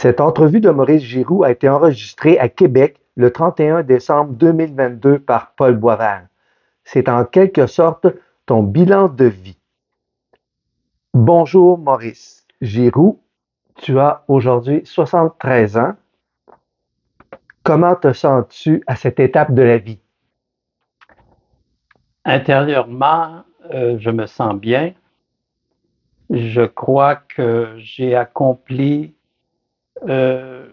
Cette entrevue de Maurice Giroux a été enregistrée à Québec le 31 décembre 2022 par Paul Boisvert. C'est en quelque sorte ton bilan de vie. Bonjour Maurice Giroux, tu as aujourd'hui 73 ans. Comment te sens-tu à cette étape de la vie? Intérieurement, je me sens bien. Je crois que j'ai accompli euh,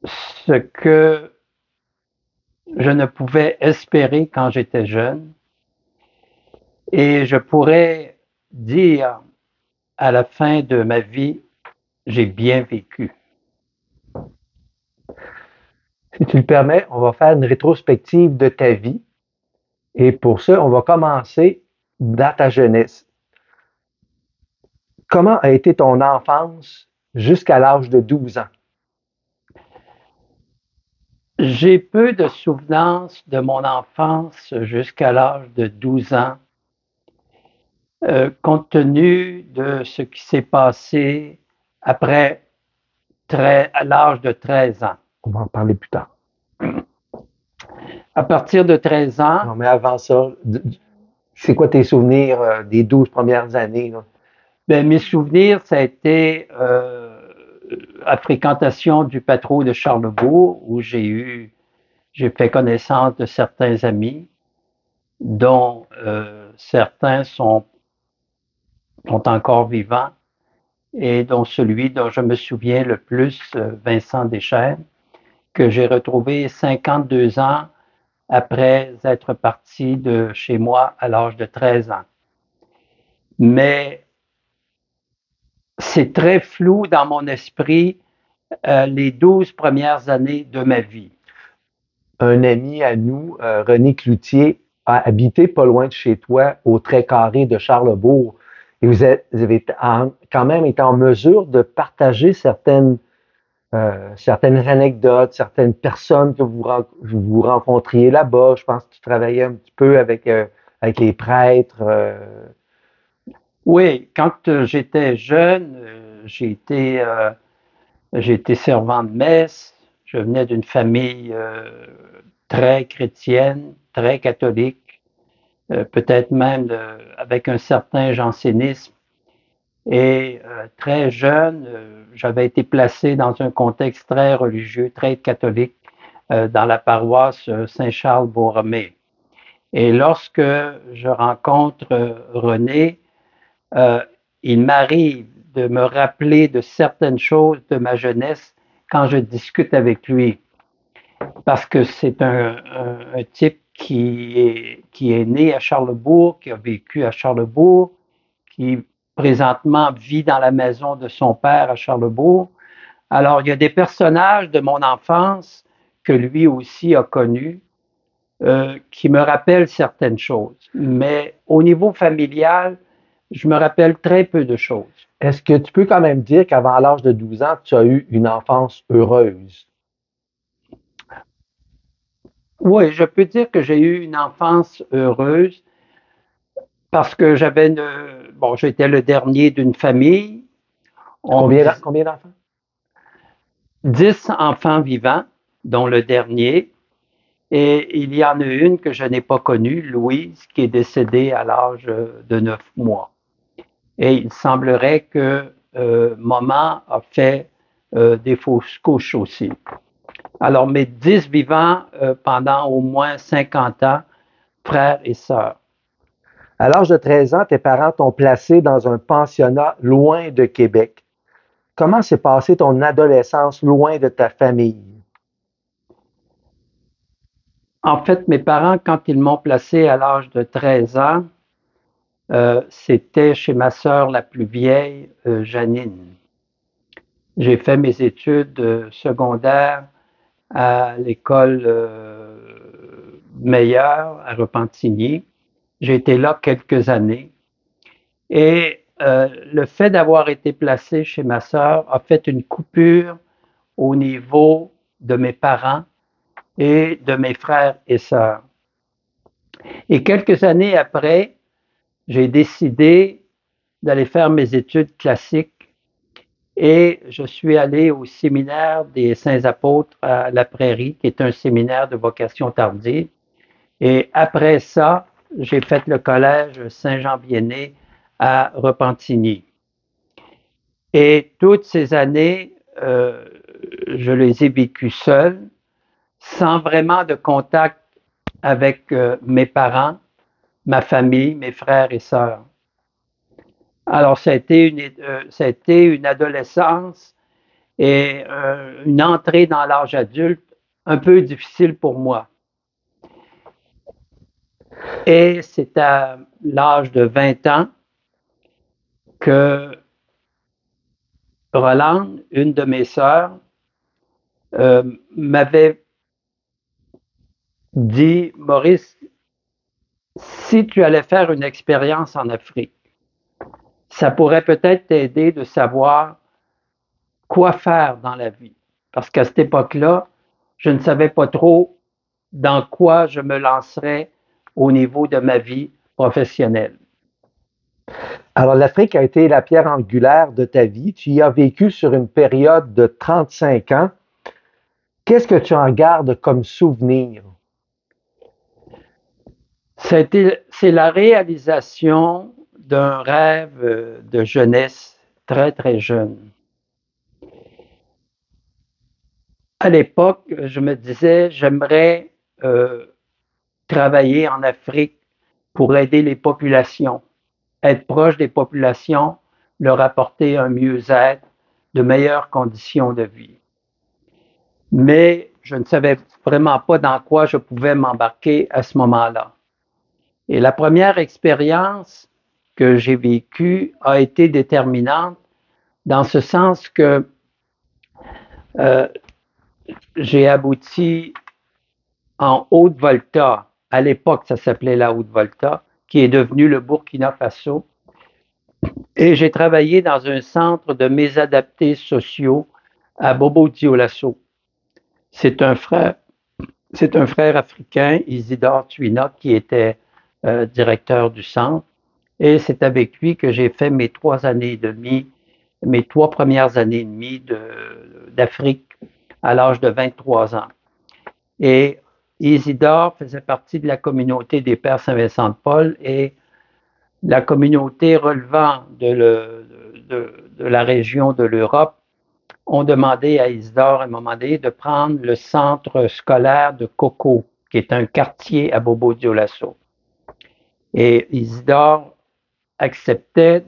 ce que je ne pouvais espérer quand j'étais jeune. Et je pourrais dire à la fin de ma vie, j'ai bien vécu. Si tu le permets, on va faire une rétrospective de ta vie. Et pour ça, on va commencer dans ta jeunesse. Comment a été ton enfance jusqu'à l'âge de 12 ans? J'ai peu de souvenances de mon enfance jusqu'à l'âge de 12 ans, compte tenu de ce qui s'est passé après à l'âge de 13 ans. On va en parler plus tard. À partir de 13 ans, Non, mais avant ça, c'est quoi tes souvenirs des 12 premières années, là? ben, mes souvenirs, ça a été la fréquentation du patro de Charlebourg, où j'ai fait connaissance de certains amis, dont certains sont encore vivants, et dont celui dont je me souviens le plus, Vincent Deschênes, que j'ai retrouvé 52 ans après être parti de chez moi à l'âge de 13 ans. Mais c'est très flou dans mon esprit les 12 premières années de ma vie. Un ami à nous, René Cloutier, a habité pas loin de chez toi, au Trait-Carré de Charlebourg. Et vous avez quand même été en mesure de partager certaines anecdotes, certaines personnes que vous rencontriez là-bas. Je pense que tu travaillais un petit peu avec les prêtres. Oui, quand j'étais jeune, j'ai été servant de messe. Je venais d'une famille très chrétienne, très catholique, peut-être même avec un certain jansénisme. Et très jeune, j'avais été placé dans un contexte très religieux, très catholique, dans la paroisse Saint-Charles-Borromée. Et lorsque je rencontre René, euh, il m'arrive de me rappeler de certaines choses de ma jeunesse quand je discute avec lui, parce que c'est un type qui est né à Charlebourg, qui a vécu à Charlebourg, qui présentement vit dans la maison de son père à Charlebourg. Alors, il y a des personnages de mon enfance que lui aussi a connus, qui me rappellent certaines choses. Mais au niveau familial, je me rappelle très peu de choses. Est-ce que tu peux quand même dire qu'avant l'âge de 12 ans, tu as eu une enfance heureuse? Oui, je peux dire que j'ai eu une enfance heureuse parce que bon, j'étais le dernier d'une famille. On me dit Combien d'enfants? 10 enfants vivants, dont le dernier. Et il y en a une que je n'ai pas connue, Louise, qui est décédée à l'âge de 9 mois. Et il semblerait que maman a fait des fausses couches aussi. Alors, mes 10 vivants pendant au moins 50 ans, frères et sœurs. À l'âge de 13 ans, tes parents t'ont placé dans un pensionnat loin de Québec. Comment s'est passée ton adolescence loin de ta famille? En fait, mes parents, quand ils m'ont placé à l'âge de 13 ans, c'était chez ma sœur la plus vieille, Janine. J'ai fait mes études secondaires à l'école Meilleure à Repentigny. J'ai été là quelques années. Et le fait d'avoir été placé chez ma sœur a fait une coupure au niveau de mes parents et de mes frères et sœurs. Et quelques années après, j'ai décidé d'aller faire mes études classiques et je suis allé au séminaire des Saints Apôtres à La Prairie, qui est un séminaire de vocation tardive. Et après ça, j'ai fait le collège Saint-Jean-Vianney à Repentigny. Et toutes ces années, je les ai vécues seul, sans vraiment de contact avec mes parents, ma famille, mes frères et sœurs. Alors, ça a été une adolescence et une entrée dans l'âge adulte un peu difficile pour moi. Et c'est à l'âge de 20 ans que Rolande, une de mes sœurs, m'avait dit, Maurice, si tu allais faire une expérience en Afrique, ça pourrait peut-être t'aider de savoir quoi faire dans la vie. Parce qu'à cette époque-là, je ne savais pas trop dans quoi je me lancerais au niveau de ma vie professionnelle. Alors, l'Afrique a été la pierre angulaire de ta vie. Tu y as vécu sur une période de 35 ans. Qu'est-ce que tu en gardes comme souvenir? C'est la réalisation d'un rêve de jeunesse très, très jeune. À l'époque, je me disais, j'aimerais travailler en Afrique pour aider les populations, être proche des populations, leur apporter un mieux-être, de meilleures conditions de vie. Mais je ne savais vraiment pas dans quoi je pouvais m'embarquer à ce moment-là. Et la première expérience que j'ai vécue a été déterminante dans ce sens que j'ai abouti en Haute-Volta. À l'époque, ça s'appelait la Haute-Volta, qui est devenue le Burkina Faso. Et j'ai travaillé dans un centre de mésadaptés sociaux à Bobo-Dioulasso. C'est un frère africain, Isidore Tuina, qui était directeur du centre. Et c'est avec lui que j'ai fait mes 3 premières années et demie d'Afrique à l'âge de 23 ans. Et Isidore faisait partie de la communauté des Pères Saint-Vincent-de-Paul et la communauté relevant de la région de l'Europe ont demandé à Isidore à un moment donné de prendre le centre scolaire de Coco, qui est un quartier à Bobo-Dioulasso. Et Isidore acceptait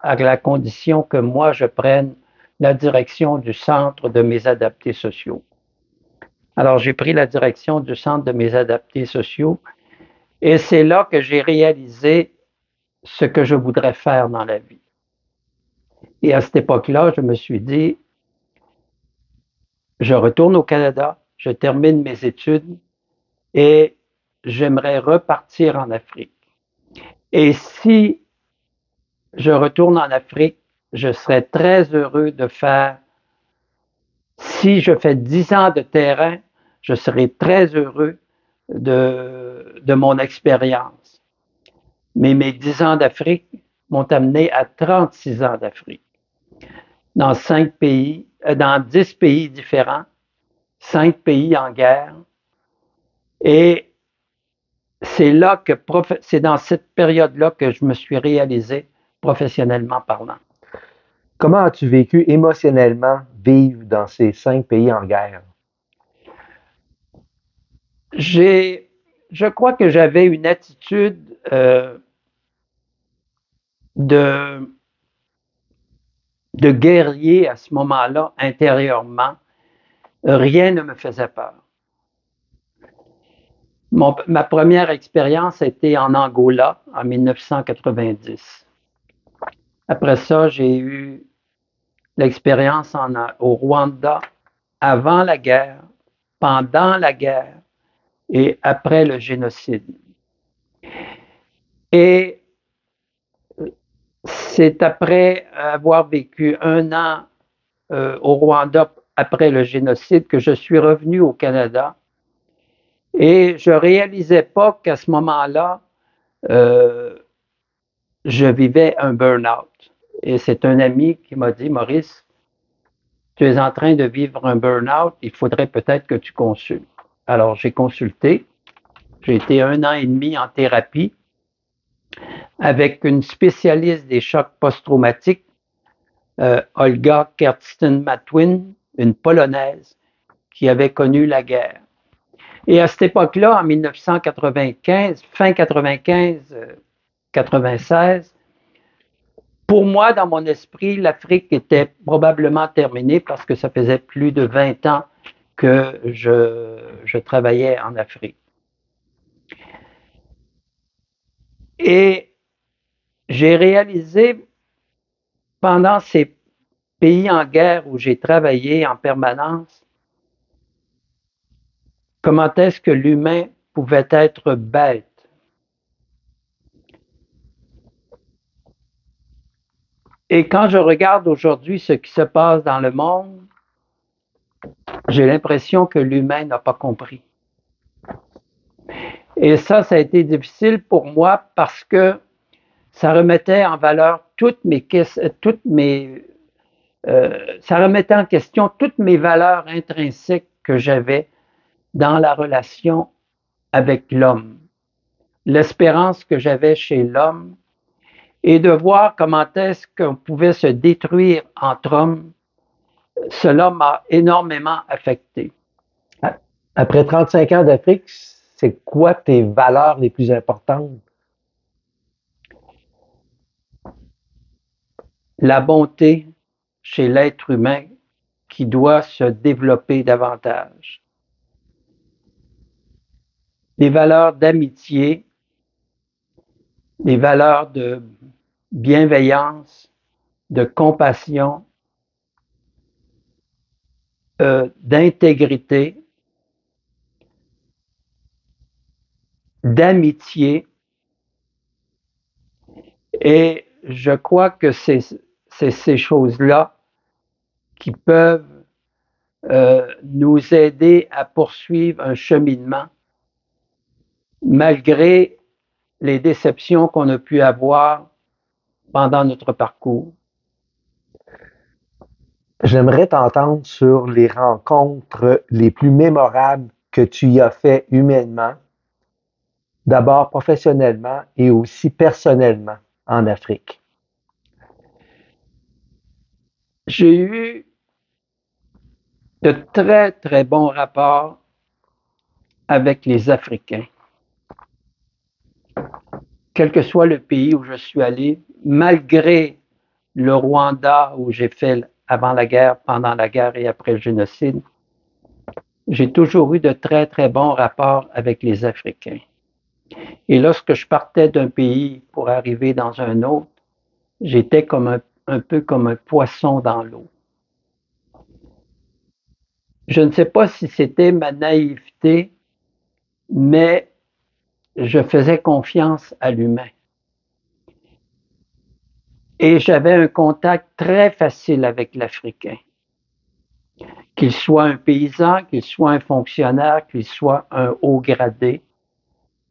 à la condition que moi je prenne la direction du centre de mes adaptés sociaux. Alors j'ai pris la direction du centre de mes adaptés sociaux et c'est là que j'ai réalisé ce que je voudrais faire dans la vie. Et à cette époque-là, je me suis dit, je retourne au Canada, je termine mes études et j'aimerais repartir en Afrique. Et si je retourne en Afrique, je serais très heureux de faire, si je fais 10 ans de terrain, je serais très heureux de mon expérience. Mais mes 10 ans d'Afrique m'ont amené à 36 ans d'Afrique. Dans 10 pays différents, 5 pays en guerre. Et c'est dans cette période-là que je me suis réalisé professionnellement parlant. Comment as-tu vécu émotionnellement vivre dans ces 5 pays en guerre? Je crois que j'avais une attitude de guerrier à ce moment-là, intérieurement. Rien ne me faisait peur. Ma première expérience a été en Angola en 1990. Après ça, j'ai eu l'expérience au Rwanda avant la guerre, pendant la guerre et après le génocide. Et c'est après avoir vécu 1 an au Rwanda après le génocide que je suis revenu au Canada. Et je ne réalisais pas qu'à ce moment-là, je vivais un burn-out. Et c'est un ami qui m'a dit, Maurice, tu es en train de vivre un burn-out, il faudrait peut-être que tu consultes. Alors, j'ai consulté. J'ai été 1 an et demi en thérapie avec une spécialiste des chocs post-traumatiques, Olga Kersten-Matwin, une Polonaise qui avait connu la guerre. Et à cette époque-là, en 1995, fin 95, 96, pour moi, dans mon esprit, l'Afrique était probablement terminée parce que ça faisait plus de 20 ans que je travaillais en Afrique. Et j'ai réalisé pendant ces pays en guerre où j'ai travaillé en permanence, comment est-ce que l'humain pouvait être bête. Et quand je regarde aujourd'hui ce qui se passe dans le monde, j'ai l'impression que l'humain n'a pas compris. Et ça a été difficile pour moi parce que ça remettait en valeur ça remettait en question toutes mes valeurs intrinsèques que j'avais dans la relation avec l'homme, l'espérance que j'avais chez l'homme et de voir comment est-ce qu'on pouvait se détruire entre hommes, cela m'a énormément affecté. Après 35 ans d'Afrique, c'est quoi tes valeurs les plus importantes? La bonté chez l'être humain qui doit se développer davantage. Les valeurs d'amitié, les valeurs de bienveillance, de compassion, d'intégrité, d'amitié. Et je crois que c'est ces choses-là qui peuvent nous aider à poursuivre un cheminement malgré les déceptions qu'on a pu avoir pendant notre parcours. J'aimerais t'entendre sur les rencontres les plus mémorables que tu y as fait humainement, d'abord professionnellement et aussi personnellement en Afrique. J'ai eu de très, très bons rapports avec les Africains. Quel que soit le pays où je suis allé, malgré le Rwanda où j'ai fait avant la guerre, pendant la guerre et après le génocide, j'ai toujours eu de très, très bons rapports avec les Africains. Et lorsque je partais d'un pays pour arriver dans un autre, j'étais comme un peu comme un poisson dans l'eau. Je ne sais pas si c'était ma naïveté, mais je faisais confiance à l'humain. Et j'avais un contact très facile avec l'Africain. Qu'il soit un paysan, qu'il soit un fonctionnaire, qu'il soit un haut gradé,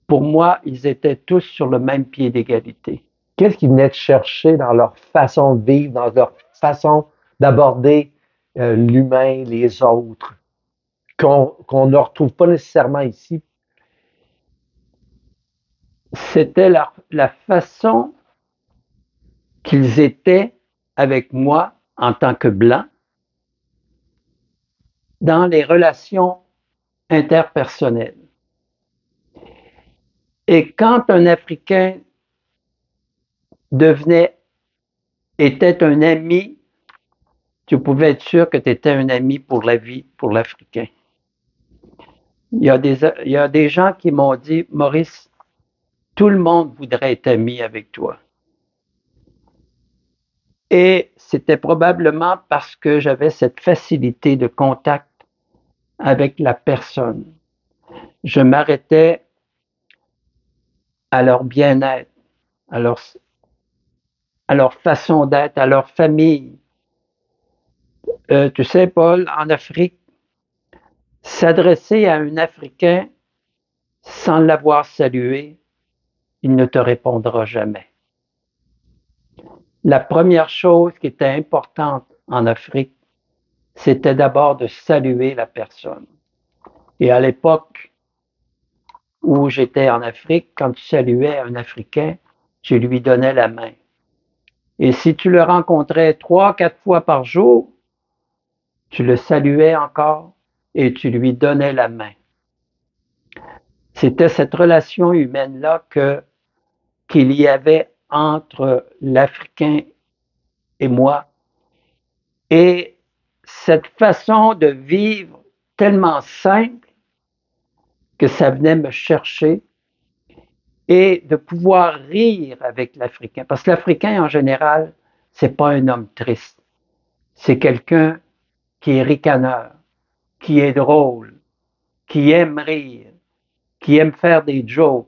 pour moi, ils étaient tous sur le même pied d'égalité. Qu'est-ce qu'ils venaient te chercher dans leur façon de vivre, dans leur façon d'aborder l'humain, les autres, qu'on ne retrouve pas nécessairement ici? C'était la façon qu'ils étaient avec moi en tant que blanc dans les relations interpersonnelles. Et quand un Africain était un ami, tu pouvais être sûr que tu étais un ami pour la vie, pour l'Africain. Il y a des gens qui m'ont dit, Maurice, tout le monde voudrait être ami avec toi. Et c'était probablement parce que j'avais cette facilité de contact avec la personne. Je m'arrêtais à leur bien-être, à leur façon d'être, à leur famille. Tu sais, Paul, en Afrique, s'adresser à un Africain sans l'avoir salué, il ne te répondra jamais. La première chose qui était importante en Afrique, c'était d'abord de saluer la personne. Et à l'époque où j'étais en Afrique, quand tu saluais un Africain, tu lui donnais la main. Et si tu le rencontrais 3, 4 fois par jour, tu le saluais encore et tu lui donnais la main. C'était cette relation humaine-là qu'il y avait entre l'Africain et moi. Et cette façon de vivre tellement simple que ça venait me chercher et de pouvoir rire avec l'Africain. Parce que l'Africain, en général, c'est pas un homme triste. C'est quelqu'un qui est ricaneur, qui est drôle, qui aime rire, qui aime faire des jokes.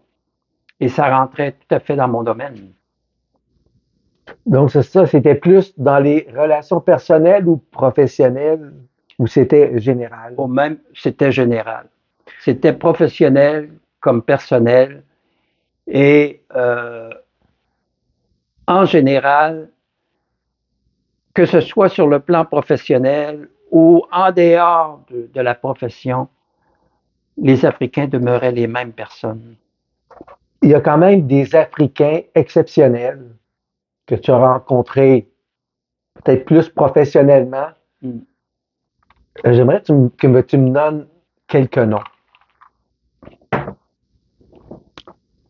Et ça rentrait tout à fait dans mon domaine. Donc, c'est ça, c'était plus dans les relations personnelles ou professionnelles, ou c'était général? Au même, c'était général. C'était professionnel comme personnel. Et en général, que ce soit sur le plan professionnel ou en dehors de la profession, les Africains demeuraient les mêmes personnes. Il y a quand même des Africains exceptionnels que tu as rencontrés peut-être plus professionnellement. Mm. J'aimerais que tu me donnes quelques noms.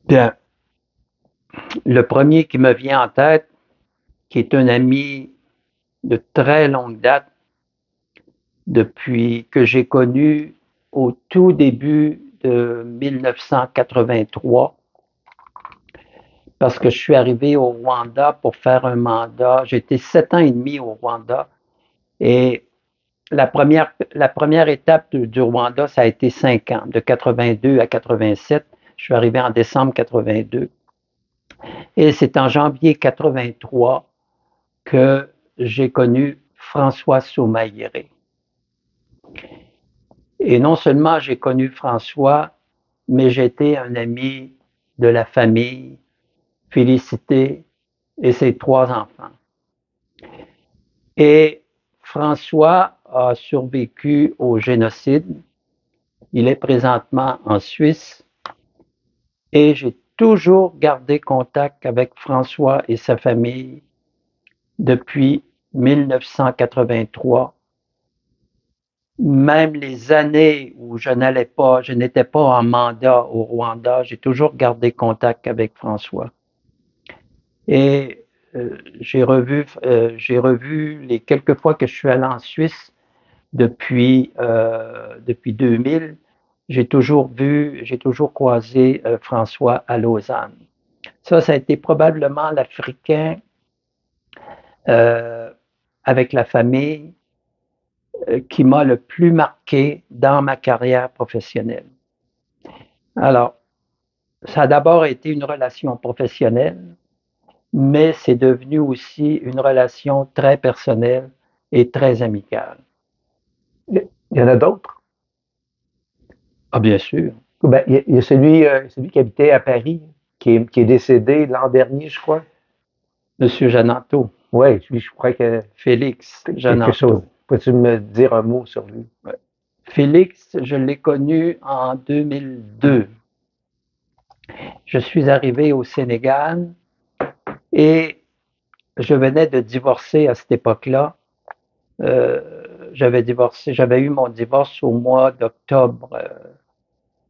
Bien. Le premier qui me vient en tête, qui est un ami de très longue date, depuis que j'ai connu au tout début de 1983, parce que je suis arrivé au Rwanda pour faire un mandat. J'ai été 7 ans et demi au Rwanda et la première étape du Rwanda, ça a été 5 ans, de 82 à 87. Je suis arrivé en décembre 82 et c'est en janvier 83 que j'ai connu François Soumaïré. Et non seulement j'ai connu François, mais j'étais un ami de la famille, Félicité et ses 3 enfants. Et François a survécu au génocide. Il est présentement en Suisse et j'ai toujours gardé contact avec François et sa famille depuis 1983. Même les années où je n'étais pas en mandat au Rwanda, j'ai toujours gardé contact avec François. Et j'ai revu les quelques fois que je suis allé en Suisse depuis 2000. J'ai toujours croisé François à Lausanne. Ça a été probablement l'Africain euh, avec la famille qui m'a le plus marqué dans ma carrière professionnelle. Alors, ça a d'abord été une relation professionnelle, mais c'est devenu aussi une relation très personnelle et très amicale. Il y en a d'autres? Ah, bien sûr. Ben, il y a celui qui habitait à Paris, qui est décédé l'an dernier, je crois. Monsieur Jananto. Oui, je crois que Félix quelque chose. Jananto. Peux-tu me dire un mot sur lui? Ouais. Félix, je l'ai connu en 2002. Je suis arrivé au Sénégal et je venais de divorcer à cette époque-là. J'avais eu mon divorce au mois d'octobre,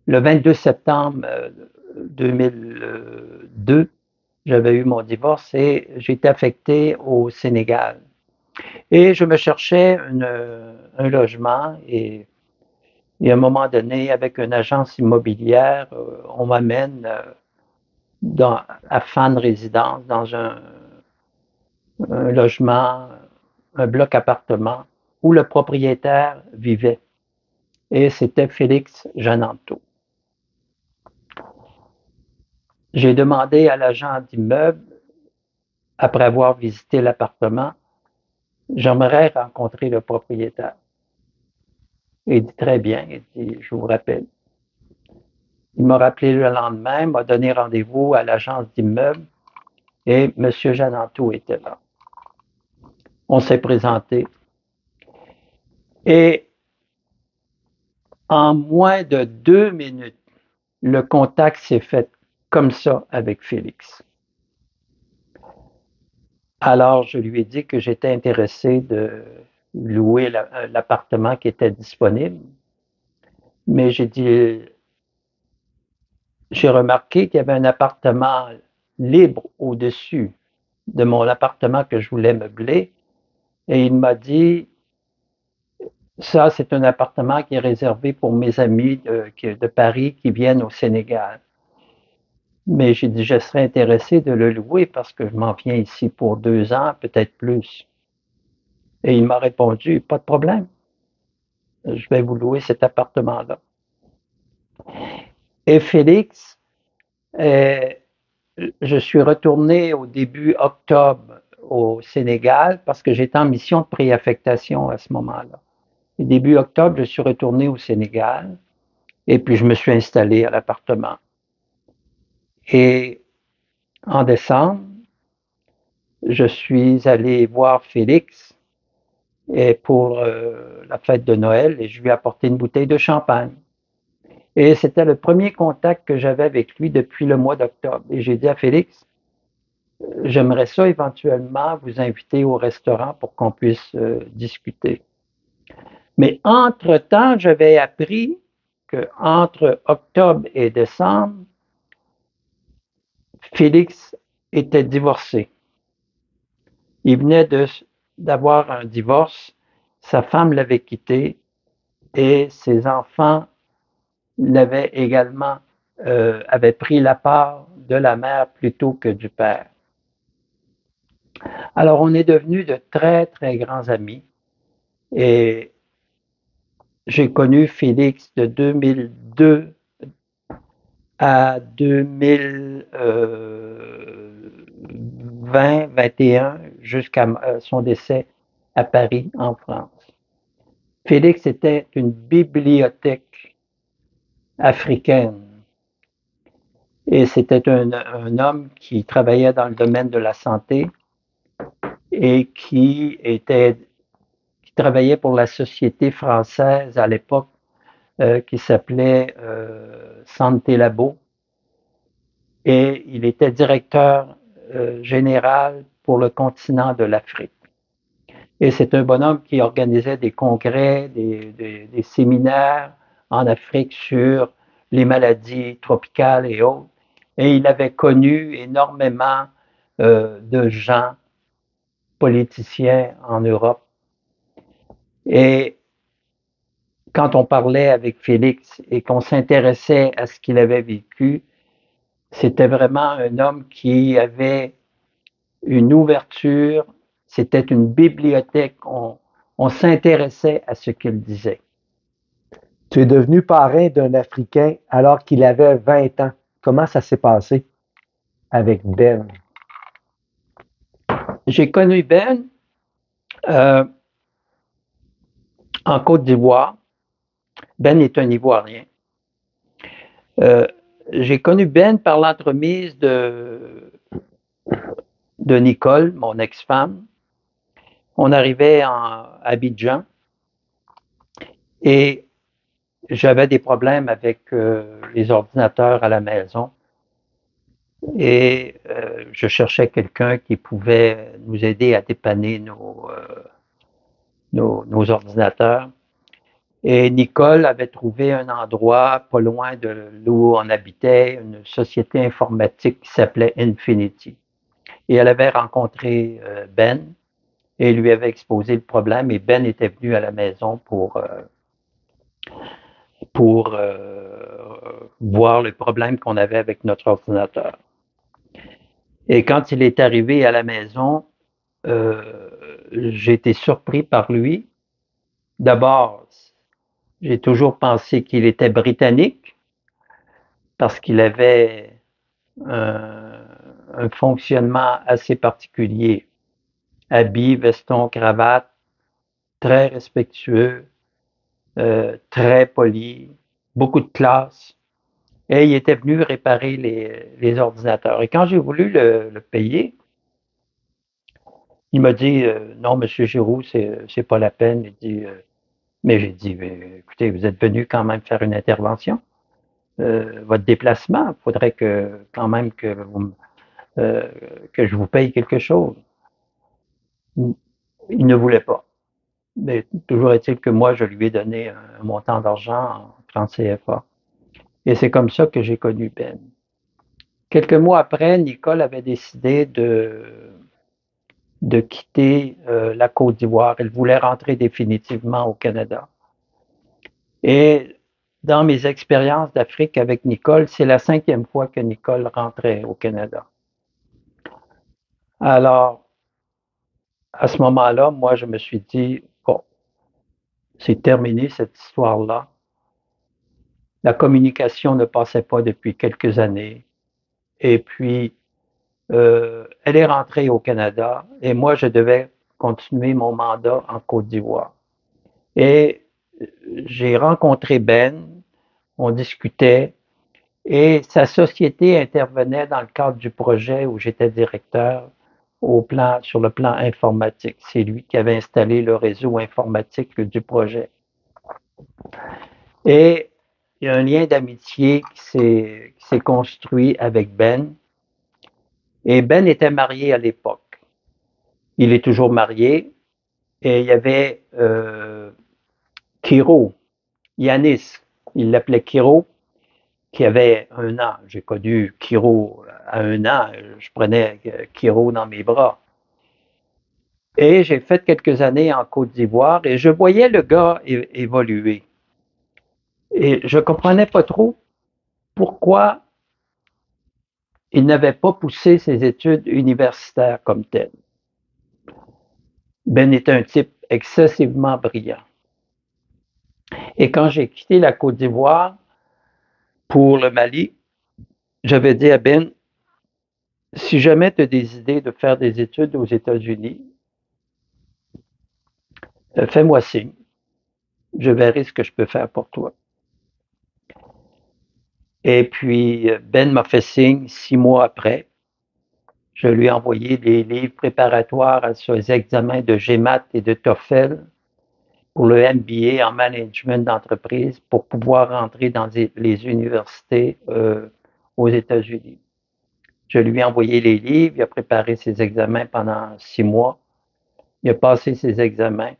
le 22 septembre 2002. J'avais eu mon divorce et j'ai été affecté au Sénégal. Et je me cherchais un logement et à un moment donné, avec une agence immobilière, on m'amène à Fan Résidence, dans un logement, un bloc appartement où le propriétaire vivait. Et c'était Félix Jananto. J'ai demandé à l'agent d'immeuble, après avoir visité l'appartement, j'aimerais rencontrer le propriétaire. Il dit très bien, il dit, je vous rappelle. Il m'a rappelé le lendemain, m'a donné rendez-vous à l'agence d'immeuble et M. Janantou était là. On s'est présenté et en moins de 2 minutes, le contact s'est fait comme ça avec Félix. Alors, je lui ai dit que j'étais intéressé de louer l'appartement qui était disponible, mais j'ai remarqué qu'il y avait un appartement libre au-dessus de mon appartement que je voulais meubler, et il m'a dit, ça, c'est un appartement qui est réservé pour mes amis de Paris qui viennent au Sénégal. Mais j'ai dit, je serais intéressé de le louer parce que je m'en viens ici pour 2 ans, peut-être plus. Et il m'a répondu, pas de problème, je vais vous louer cet appartement-là. Et Félix, euh, je suis retourné au début octobre au Sénégal parce que j'étais en mission de préaffectation à ce moment-là. Et début octobre, je suis retourné au Sénégal et puis je me suis installé à l'appartement. Et en décembre, je suis allé voir Félix et pour la fête de Noël et je lui ai apporté une bouteille de champagne. Et c'était le premier contact que j'avais avec lui depuis le mois d'octobre. Et j'ai dit à Félix, j'aimerais ça éventuellement vous inviter au restaurant pour qu'on puisse discuter. Mais entre-temps, j'avais appris qu'entre octobre et décembre, Félix était divorcé. Il venait d'avoir un divorce, sa femme l'avait quitté et ses enfants l'avaient également avaient pris la part de la mère plutôt que du père. Alors on est devenus de très très grands amis et j'ai connu Félix de 2002 à 2020-21 jusqu'à son décès à Paris, en France. Félix était une bibliothèque africaine et c'était un homme qui travaillait dans le domaine de la santé et qui travaillait pour la société française à l'époque qui s'appelait Santé Labo et il était directeur général pour le continent de l'Afrique. Et c'est un bonhomme qui organisait des congrès, des séminaires en Afrique sur les maladies tropicales et autres. Et il avait connu énormément de gens, politiciens en Europe. Et quand on parlait avec Félix et qu'on s'intéressait à ce qu'il avait vécu, c'était vraiment un homme qui avait une ouverture, c'était une bibliothèque, on s'intéressait à ce qu'il disait. Tu es devenu parrain d'un Africain alors qu'il avait 20 ans. Comment ça s'est passé avec Ben? J'ai connu Ben en Côte d'Ivoire. Ben est un Ivoirien. J'ai connu Ben par l'entremise de Nicole, mon ex-femme. On arrivait à Abidjan et j'avais des problèmes avec les ordinateurs à la maison. Et je cherchais quelqu'un qui pouvait nous aider à dépanner nos ordinateurs. Et Nicole avait trouvé un endroit pas loin de où on habitait, une société informatique qui s'appelait Infinity. Et elle avait rencontré Ben et lui avait exposé le problème et Ben était venu à la maison pour voir le problème qu'on avait avec notre ordinateur. Et quand il est arrivé à la maison, j'ai été surpris par lui. D'abord, j'ai toujours pensé qu'il était britannique parce qu'il avait un fonctionnement assez particulier. Habit, veston, cravate, très respectueux, très poli, beaucoup de classe. Et il était venu réparer les ordinateurs. Et quand j'ai voulu le payer, Il m'a dit, non, Monsieur Giroux, c'est pas la peine. Il dit, mais j'ai dit, écoutez, vous êtes venu quand même faire une intervention. Votre déplacement, il faudrait que quand même euh, que je vous paye quelque chose. Il ne voulait pas. Mais toujours est-il que moi, je lui ai donné un montant d'argent en francs CFA. Et c'est comme ça que j'ai connu Ben. Quelques mois après, Nicole avait décidé de quitter la Côte d'Ivoire. Elle voulait rentrer définitivement au Canada. Et dans mes expériences d'Afrique avec Nicole, c'est la 5e fois que Nicole rentrait au Canada. Alors, à ce moment-là, moi, je me suis dit, bon, c'est terminé cette histoire-là. La communication ne passait pas depuis quelques années. Et puis, elle est rentrée au Canada et moi, je devais continuer mon mandat en Côte d'Ivoire. Et j'ai rencontré Ben, on discutait et sa société intervenait dans le cadre du projet où j'étais directeur sur le plan informatique. C'est lui qui avait installé le réseau informatique du projet. Et il y a un lien d'amitié qui s'est construit avec Ben. Et Ben était marié à l'époque. Il est toujours marié. Et il y avait Kiro, Yanis, il l'appelait Kiro, qui avait 1 an. J'ai connu Kiro à 1 an. Je prenais Kiro dans mes bras. Et j'ai fait quelques années en Côte d'Ivoire et je voyais le gars évoluer. Et je ne comprenais pas trop pourquoi il n'avait pas poussé ses études universitaires comme telles. Ben était un type excessivement brillant. Et quand j'ai quitté la Côte d'Ivoire pour le Mali, j'avais dit à Ben, si jamais tu as des idées de faire des études aux États-Unis, fais-moi signe. Je verrai ce que je peux faire pour toi. Et puis, Ben m'a fait signe 6 mois après. Je lui ai envoyé des livres préparatoires à ses examens de GMAT et de TOEFL pour le MBA en management d'entreprise pour pouvoir rentrer dans les universités aux États-Unis. Je lui ai envoyé les livres, il a préparé ses examens pendant 6 mois, il a passé ses examens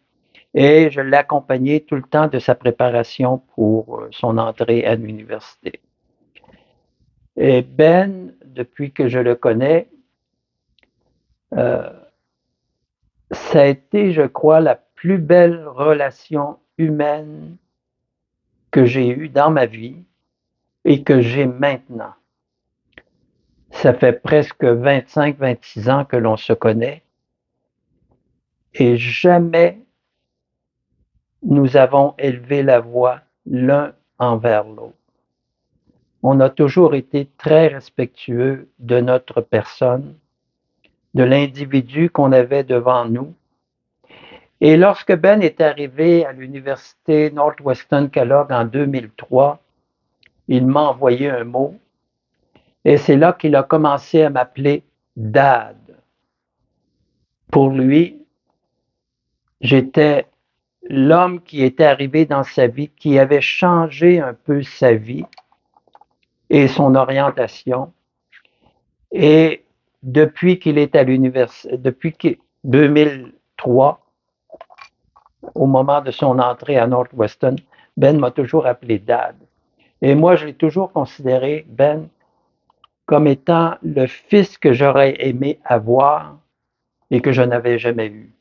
et je l'ai accompagné tout le temps de sa préparation pour son entrée à l'université. Et Ben, depuis que je le connais, ça a été, je crois, la plus belle relation humaine que j'ai eue dans ma vie et que j'ai maintenant. Ça fait presque 25-26 ans que l'on se connaît et jamais nous avons élevé la voix l'un envers l'autre. On a toujours été très respectueux de notre personne, de l'individu qu'on avait devant nous. Et lorsque Ben est arrivé à l'université Northwestern Kellogg en 2003, il m'a envoyé un mot et c'est là qu'il a commencé à m'appeler Dad. Pour lui, j'étais l'homme qui était arrivé dans sa vie, qui avait changé un peu sa vie et son orientation. Et depuis qu'il est à l'université, depuis 2003, au moment de son entrée à Northwestern, Ben m'a toujours appelé Dad. Et moi, je l'ai toujours considéré, Ben, comme étant le fils que j'aurais aimé avoir et que je n'avais jamais eu.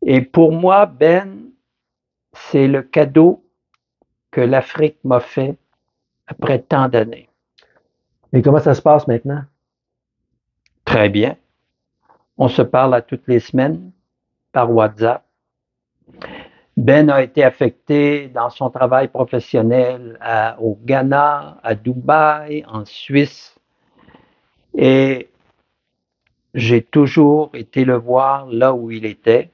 Et pour moi, Ben, c'est le cadeau que l'Afrique m'a fait après tant d'années. Et comment ça se passe maintenant? Très bien. On se parle à toutes les semaines par WhatsApp. Ben a été affecté dans son travail professionnel au Ghana, à Dubaï, en Suisse. Et j'ai toujours été le voir là où il était,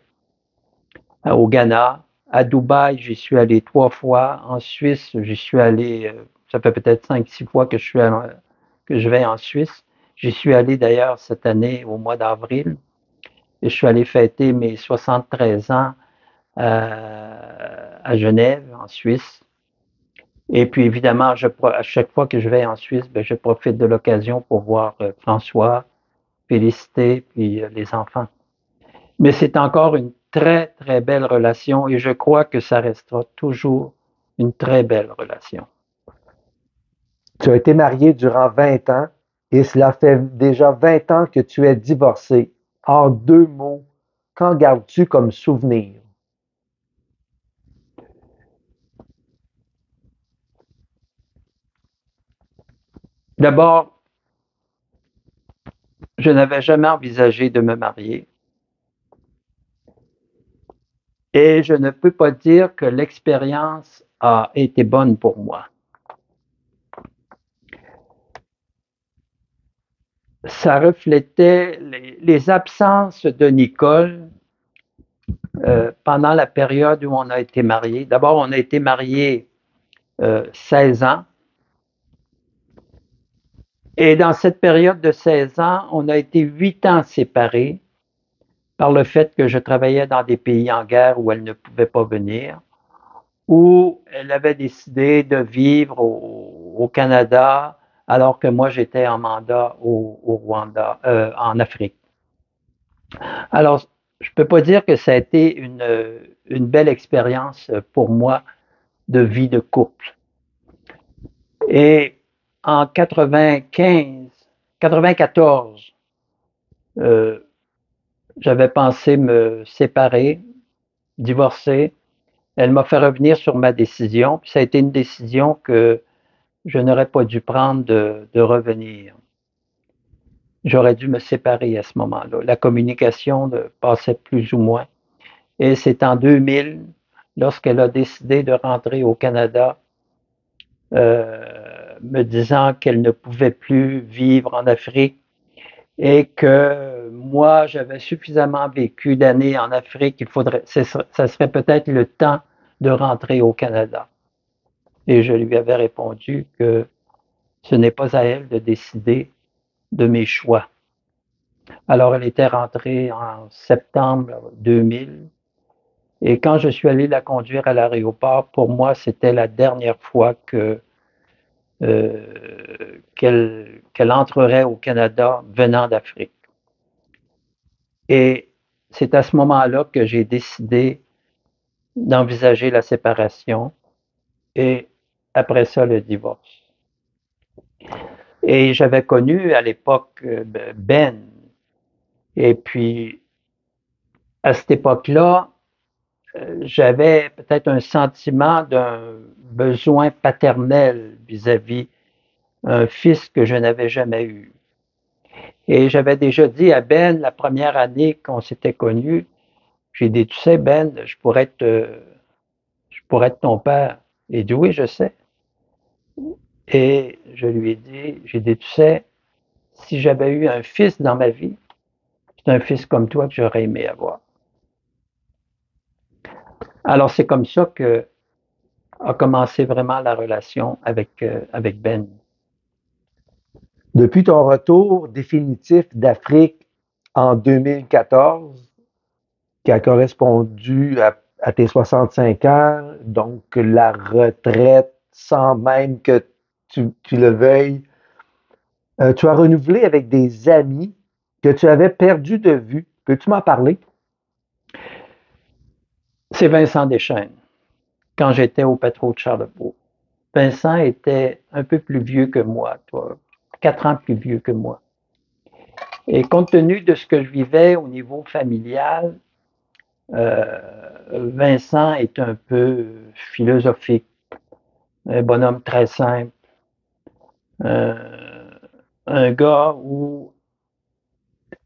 au Ghana. À Dubaï, j'y suis allé 3 fois. En Suisse, j'y suis allé, ça fait peut-être 5-6 fois que je vais en Suisse. J'y suis allé d'ailleurs cette année au mois d'avril. et je suis allé fêter mes 73 ans à Genève, en Suisse. Et puis évidemment, à chaque fois que je vais en Suisse, ben, je profite de l'occasion pour voir François, féliciter, puis les enfants. Mais c'est encore une très, très belle relation et je crois que ça restera toujours une très belle relation. Tu as été marié durant 20 ans et cela fait déjà 20 ans que tu es divorcé. En deux mots, qu'en gardes-tu comme souvenir? D'abord, je n'avais jamais envisagé de me marier et je ne peux pas dire que l'expérience a été bonne pour moi. Ça reflétait les absences de Nicole pendant la période où on a été mariés. D'abord, on a été mariés 16 ans. Et dans cette période de 16 ans, on a été 8 ans séparés par le fait que je travaillais dans des pays en guerre où elle ne pouvait pas venir, où elle avait décidé de vivre au Canada alors que moi j'étais en mandat au Rwanda, en Afrique. Alors, je ne peux pas dire que ça a été une belle expérience pour moi de vie de couple. Et en 94, j'avais pensé me séparer, divorcer. Elle m'a fait revenir sur ma décision. Puis ça a été une décision que je n'aurais pas dû prendre de revenir. J'aurais dû me séparer à ce moment-là. La communication passait plus ou moins. Et c'est en 2000, lorsqu'elle a décidé de rentrer au Canada, me disant qu'elle ne pouvait plus vivre en Afrique et que moi, j'avais suffisamment vécu d'années en Afrique, ça serait peut-être le temps de rentrer au Canada. Et je lui avais répondu que ce n'est pas à elle de décider de mes choix. Alors, elle était rentrée en septembre 2000. Et quand je suis allé la conduire à l'aéroport, pour moi, c'était la dernière fois qu'elle entrerait au Canada venant d'Afrique. Et c'est à ce moment-là que j'ai décidé d'envisager la séparation et après ça le divorce. Et j'avais connu à l'époque Ben. Et puis, à cette époque-là, j'avais peut-être un sentiment d'un besoin paternel vis-à-vis un fils que je n'avais jamais eu. Et j'avais déjà dit à Ben la première année qu'on s'était connus, j'ai dit, tu sais, Ben, je pourrais être ton père. Il dit, oui, je sais. Et je lui ai dit, j'ai dit, tu sais, si j'avais eu un fils dans ma vie, c'est un fils comme toi que j'aurais aimé avoir. Alors, c'est comme ça que a commencé vraiment la relation avec Ben. Depuis ton retour définitif d'Afrique en 2014, qui a correspondu à tes 65 ans, donc la retraite sans même que tu le veuilles, tu as renouvelé avec des amis que tu avais perdus de vue. Peux-tu m'en parler? C'est Vincent Deschênes, quand j'étais au Pétro de Charlebourg. Vincent était un peu plus vieux que moi, toi, 4 ans plus vieux que moi. Et compte tenu de ce que je vivais au niveau familial, Vincent est un peu philosophique, un bonhomme très simple, euh, un gars où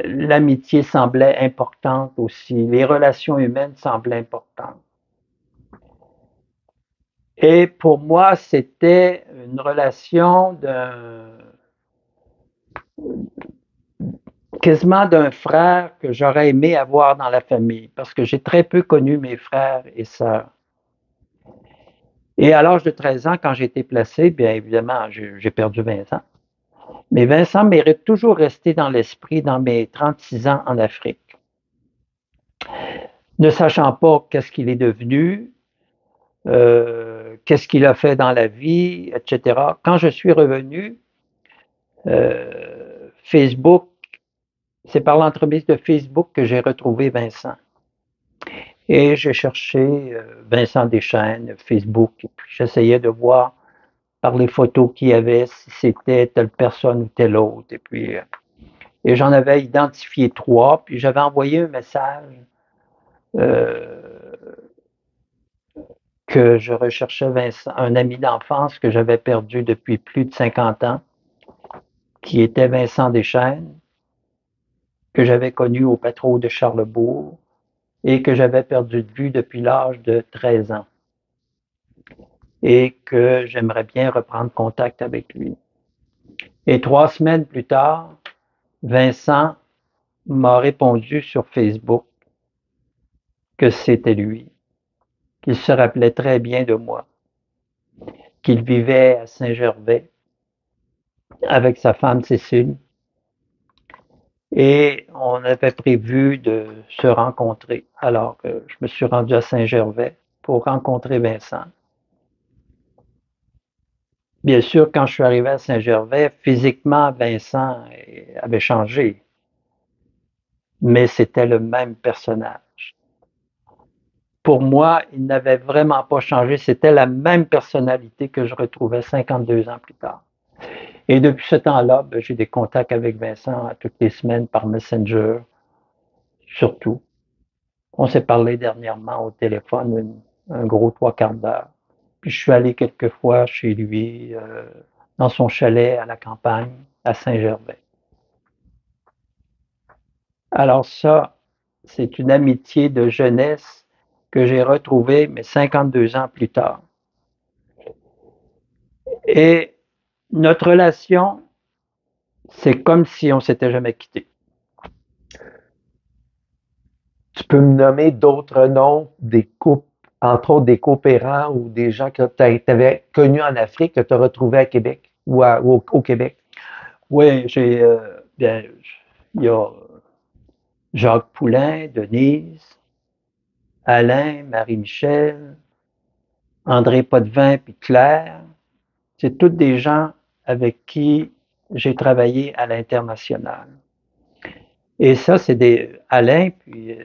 l'amitié semblait importante aussi, les relations humaines semblaient importantes. Et pour moi, c'était une relation quasiment d'un frère que j'aurais aimé avoir dans la famille, parce que j'ai très peu connu mes frères et sœurs. Et à l'âge de 13 ans, quand j'ai été placé, bien évidemment, j'ai perdu Vincent. Mais Vincent mérite toujours resté dans l'esprit dans mes 36 ans en Afrique. Ne sachant pas qu'est-ce qu'il est devenu, qu'est-ce qu'il a fait dans la vie, etc. Quand je suis revenu, Facebook, c'est par l'entremise de Facebook que j'ai retrouvé Vincent. Et j'ai cherché Vincent Deschênes, Facebook, et puis j'essayais de voir par les photos qu'il y avait si c'était telle personne ou telle autre. Et j'en avais identifié 3, puis j'avais envoyé un message euh, que je recherchais Vincent, un ami d'enfance que j'avais perdu depuis plus de 50 ans, qui était Vincent Deschênes, que j'avais connu au Pétrole de Charlebourg et que j'avais perdu de vue depuis l'âge de 13 ans et que j'aimerais bien reprendre contact avec lui. Et 3 semaines plus tard, Vincent m'a répondu sur Facebook que c'était lui, qu'il se rappelait très bien de moi, qu'il vivait à Saint-Gervais avec sa femme Cécile et on avait prévu de se rencontrer. Alors je me suis rendu à Saint-Gervais pour rencontrer Vincent. Bien sûr, quand je suis arrivé à Saint-Gervais, physiquement, Vincent avait changé, mais c'était le même personnage. Pour moi, il n'avait vraiment pas changé. C'était la même personnalité que je retrouvais 52 ans plus tard. Et depuis ce temps-là, ben, j'ai des contacts avec Vincent toutes les semaines par Messenger, surtout. On s'est parlé dernièrement au téléphone un gros 3/4 d'heure. Puis je suis allé quelques fois chez lui, dans son chalet à la campagne, à Saint-Gervais. Alors ça, c'est une amitié de jeunesse que j'ai retrouvée, mais 52 ans plus tard. Et notre relation, c'est comme si on s'était jamais quitté. Tu peux me nommer d'autres noms, des couples, entre autres des coopérants ou des gens que tu avais connus en Afrique, que tu as retrouvés à Québec ou au Québec? Oui, bien, il y a Jacques Poulain, Denise, Alain, Marie-Michel, André Potvin, puis Claire. C'est toutes des gens avec qui j'ai travaillé à l'international. Et ça, c'est des Alain, puis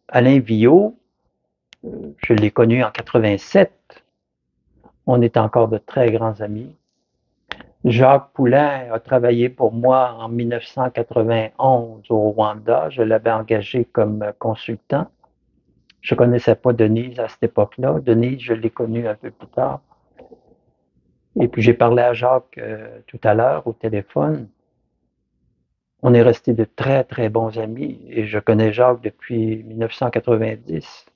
Alain Villot, je l'ai connu en 87. On est encore de très grands amis. Jacques Poulain a travaillé pour moi en 1991 au Rwanda. Je l'avais engagé comme consultant. Je ne connaissais pas Denise à cette époque-là. Denise, je l'ai connue un peu plus tard. Et puis j'ai parlé à Jacques tout à l'heure au téléphone. On est restés de très, très bons amis et je connais Jacques depuis 1990.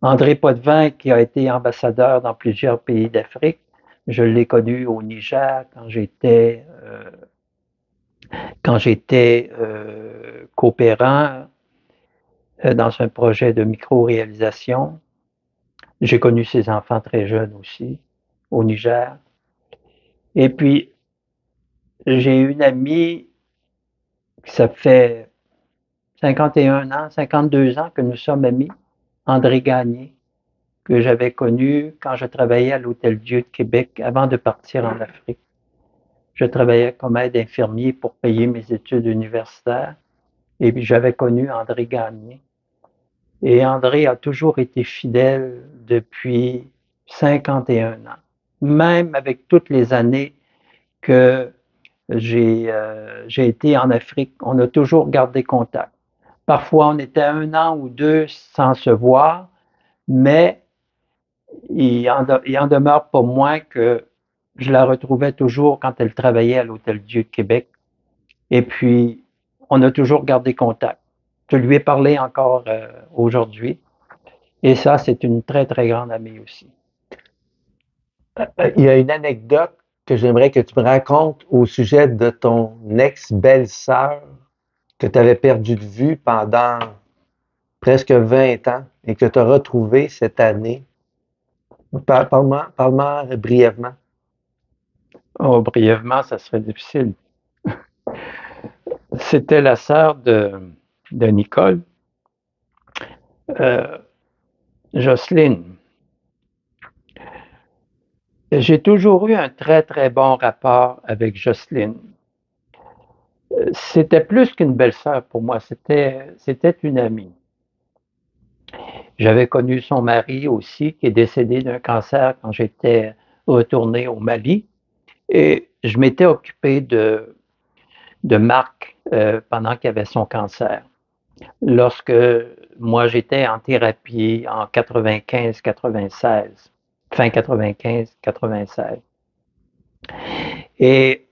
André Potvin, qui a été ambassadeur dans plusieurs pays d'Afrique, je l'ai connu au Niger quand j'étais coopérant dans un projet de micro-réalisation. J'ai connu ses enfants très jeunes aussi au Niger. Et puis, j'ai une amie, ça fait 51 ans, 52 ans que nous sommes amis, André Gagné, que j'avais connu quand je travaillais à l'Hôtel-Dieu de Québec avant de partir en Afrique. Je travaillais comme aide infirmier pour payer mes études universitaires et puis j'avais connu André Gagné. Et André a toujours été fidèle depuis 51 ans. Même avec toutes les années que j'ai été en Afrique, on a toujours gardé contact. Parfois, on était 1 an ou 2 sans se voir, mais il en demeure pas moins que je la retrouvais toujours quand elle travaillait à l'Hôtel-Dieu de Québec. Et puis, on a toujours gardé contact. Je lui ai parlé encore aujourd'hui. Et ça, c'est une très, très grande amie aussi. Il y a une anecdote que j'aimerais que tu me racontes au sujet de ton ex-belle-sœur que tu avais perdu de vue pendant presque 20 ans et que tu as retrouvée cette année. Parle-moi brièvement. Oh, brièvement, ça serait difficile. C'était la sœur de Nicole. Jocelyne, j'ai toujours eu un très, très bon rapport avec Jocelyne. C'était plus qu'une belle-sœur pour moi, c'était une amie. J'avais connu son mari aussi, qui est décédé d'un cancer quand j'étais retourné au Mali. Et je m'étais occupé de Marc pendant qu'il avait son cancer. Lorsque moi j'étais en thérapie en 95-96, fin 95-96. Et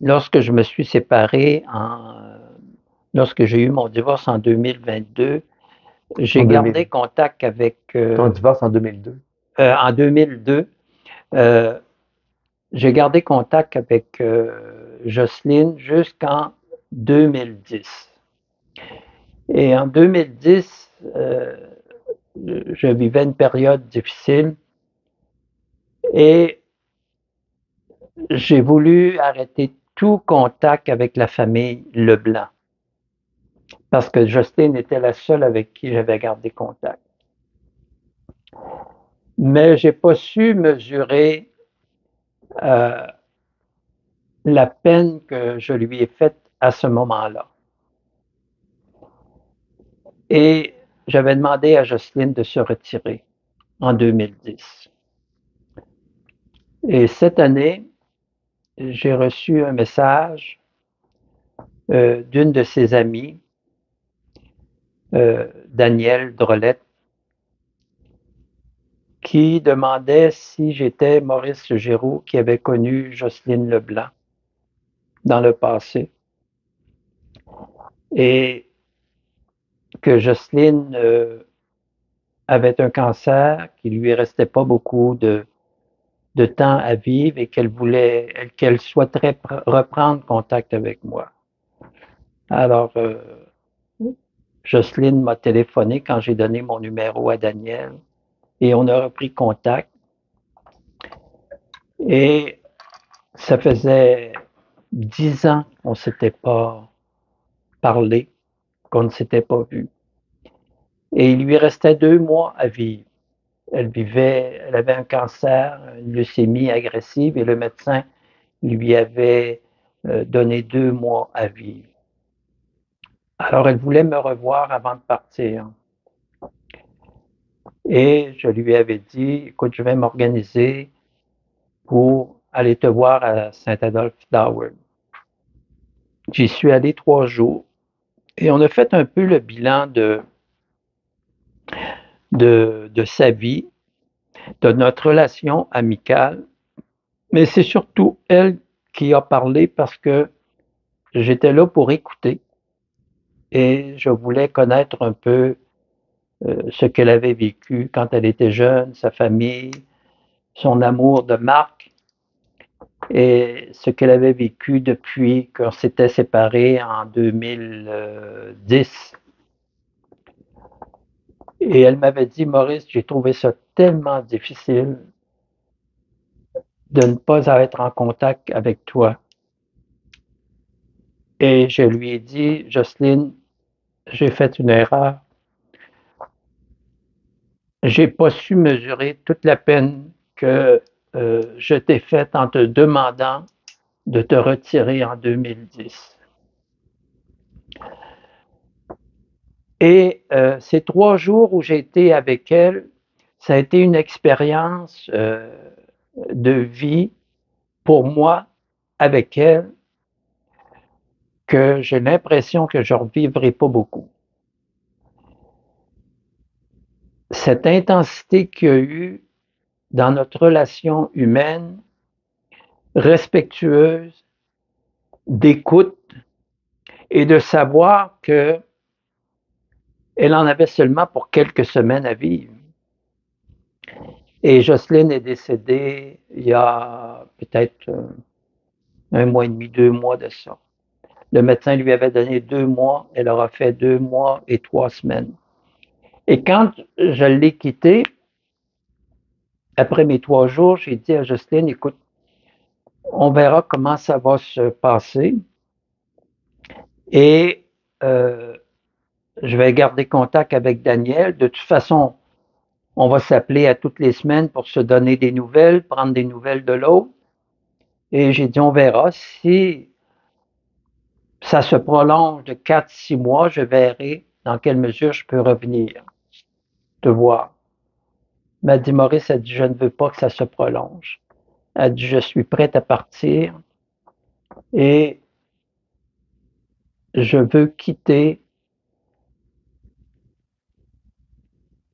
lorsque je me suis séparé, lorsque j'ai eu mon divorce en 2022, j'ai En gardé 2000. contact avec, Ton divorce en 2002. en 2002, euh, j'ai gardé contact avec Jocelyne jusqu'en 2010. Et en 2010, je vivais une période difficile et j'ai voulu arrêter tout contact avec la famille Leblanc parce que Jocelyne était la seule avec qui j'avais gardé contact. Mais j'ai pas su mesurer euh, la peine que je lui ai faite à ce moment-là. Et j'avais demandé à Jocelyne de se retirer en 2010. Et cette année, j'ai reçu un message d'une de ses amies, Danielle Drolette, qui demandait si j'étais Maurice Giroux qui avait connu Jocelyne Leblanc dans le passé et que Jocelyne avait un cancer, qu'il lui restait pas beaucoup de temps à vivre et qu'elle souhaiterait reprendre contact avec moi. Alors, Jocelyne m'a téléphoné quand j'ai donné mon numéro à Daniel et on a repris contact. Et ça faisait 10 ans qu'on ne s'était pas parlé, qu'on ne s'était pas vu. Et il lui restait 2 mois à vivre. Elle avait un cancer, une leucémie agressive, et le médecin lui avait donné 2 mois à vivre. Alors elle voulait me revoir avant de partir. Et je lui avais dit, écoute, je vais m'organiser pour aller te voir à Saint-Adolphe d'Howard. J'y suis allé 3 jours et on a fait un peu le bilan de sa vie, de notre relation amicale, mais c'est surtout elle qui a parlé parce que j'étais là pour écouter et je voulais connaître un peu ce qu'elle avait vécu quand elle était jeune, sa famille, son amour de Marc et ce qu'elle avait vécu depuis qu'on s'était séparés en 2010. Et elle m'avait dit, Maurice, j'ai trouvé ça tellement difficile de ne pas être en contact avec toi. Et je lui ai dit, Jocelyne, j'ai fait une erreur. J'ai pas su mesurer toute la peine que je t'ai faite en te demandant de te retirer en 2010. Et ces 3 jours où j'ai été avec elle, ça a été une expérience de vie pour moi avec elle que j'ai l'impression que je ne revivrai pas beaucoup. Cette intensité qu'il y a eu dans notre relation humaine, respectueuse, d'écoute et de savoir que elle en avait seulement pour quelques semaines à vivre. Et Jocelyne est décédée il y a peut-être 1 mois et demi, 2 mois de ça. Le médecin lui avait donné 2 mois, elle aura fait 2 mois et 3 semaines. Et quand je l'ai quittée, après mes 3 jours, j'ai dit à Jocelyne, écoute, on verra comment ça va se passer. Et je vais garder contact avec Daniel. De toute façon, on va s'appeler à toutes les semaines pour se donner des nouvelles, prendre des nouvelles de l'autre. Et j'ai dit, on verra. Si ça se prolonge de 4-6 mois, je verrai dans quelle mesure je peux revenir te voir. M'a dit Maurice, elle dit, je ne veux pas que ça se prolonge. Elle dit, je suis prête à partir et je veux quitter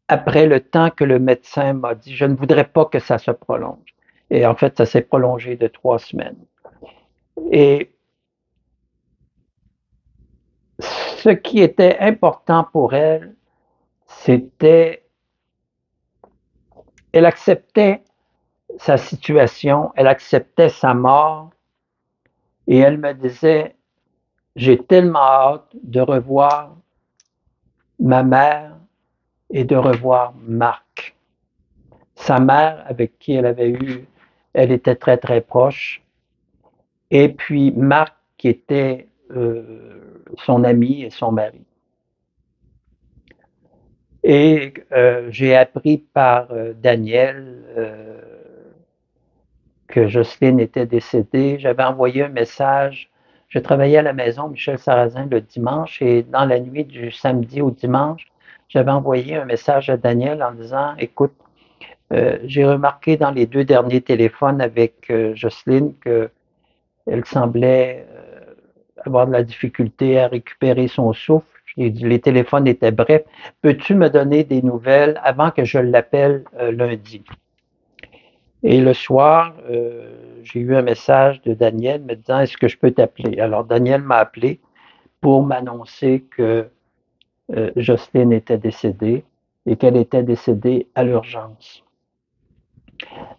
après le temps que le médecin m'a dit. Je ne voudrais pas que ça se prolonge. Et en fait, ça s'est prolongé de 3 semaines. Et ce qui était important pour elle, c'était, elle acceptait sa situation, elle acceptait sa mort et elle me disait, j'ai tellement hâte de revoir ma mère et de revoir Marc. Sa mère, avec qui elle était très très proche, et puis Marc, qui était son ami et son mari. Et j'ai appris par Daniel que Jocelyne était décédée. J'avais envoyé un message. Je travaillais à la maison, Michel Sarrazin, le dimanche, et dans la nuit du samedi au dimanche, j'avais envoyé un message à Daniel en disant, écoute, j'ai remarqué dans les 2 derniers téléphones avec Jocelyne qu'elle semblait avoir de la difficulté à récupérer son souffle. Les téléphones étaient brefs. Peux-tu me donner des nouvelles avant que je l'appelle lundi? Et le soir, j'ai eu un message de Daniel me disant, est-ce que je peux t'appeler? Alors Daniel m'a appelé pour m'annoncer que Jocelyne était décédée et qu'elle était décédée à l'urgence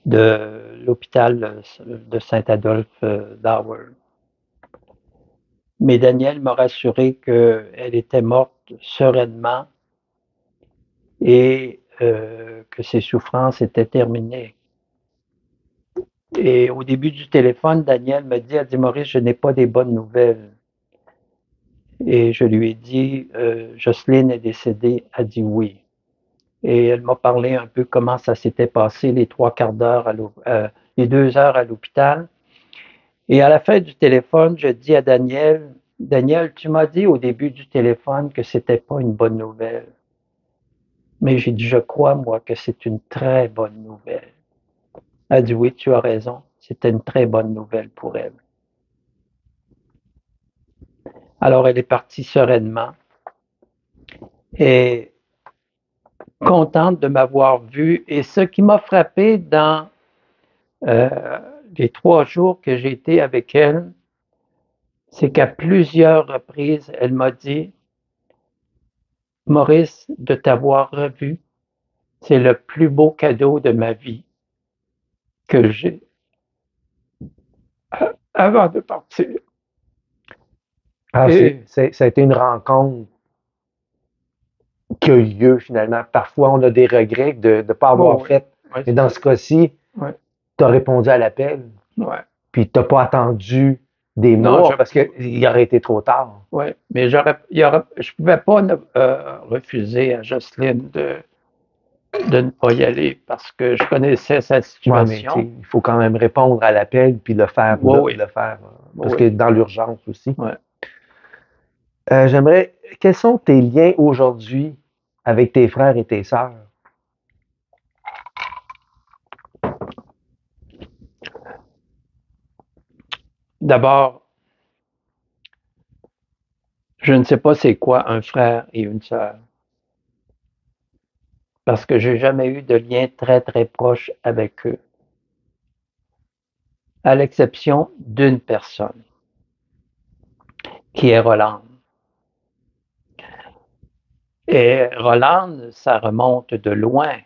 de l'hôpital de Saint-Adolphe d'Howard. Mais Daniel m'a rassuré qu'elle était morte sereinement et que ses souffrances étaient terminées. Et au début du téléphone, Daniel me dit, elle dit, Maurice, je n'ai pas des bonnes nouvelles. Et je lui ai dit, Jocelyne est décédée. Elle dit oui. Et elle m'a parlé un peu comment ça s'était passé les 3/4 d'heure, les 2 heures à l'hôpital. Et à la fin du téléphone, je dis à Daniel, Daniel, tu m'as dit au début du téléphone que c'était pas une bonne nouvelle. Mais j'ai dit, je crois, moi, que c'est une très bonne nouvelle. Elle dit, oui, tu as raison. C'était une très bonne nouvelle pour elle. Alors, elle est partie sereinement et contente de m'avoir vu. Et ce qui m'a frappé dans les 3 jours que j'ai été avec elle, c'est qu'à plusieurs reprises, elle m'a dit, Maurice, de t'avoir revu, c'est le plus beau cadeau de ma vie que j'ai avant de partir. Ah, ça a été une rencontre qui a eu lieu finalement. Parfois, on a des regrets de ne pas avoir fait. Ouais, Mais dans ce cas-ci, ouais, tu as répondu à l'appel. ouais. Puis tu n'as pas attendu des Non, mois parce qu'il aurait été trop tard. Oui, mais je ne pouvais pas refuser à Jocelyne de ne pas y aller parce que je connaissais sa Ouais, mais situation. il faut quand même répondre à l'appel puis le faire Oui, là, oui. le faire parce Oui. que dans l'urgence aussi. Ouais. J'aimerais, quels sont tes liens aujourd'hui avec tes frères et tes sœurs? D'abord, je ne sais pas c'est quoi un frère et une sœur parce que j'ai jamais eu de lien très très proche avec eux, à l'exception d'une personne, qui est Rolande. Et Rolande, ça remonte de loin.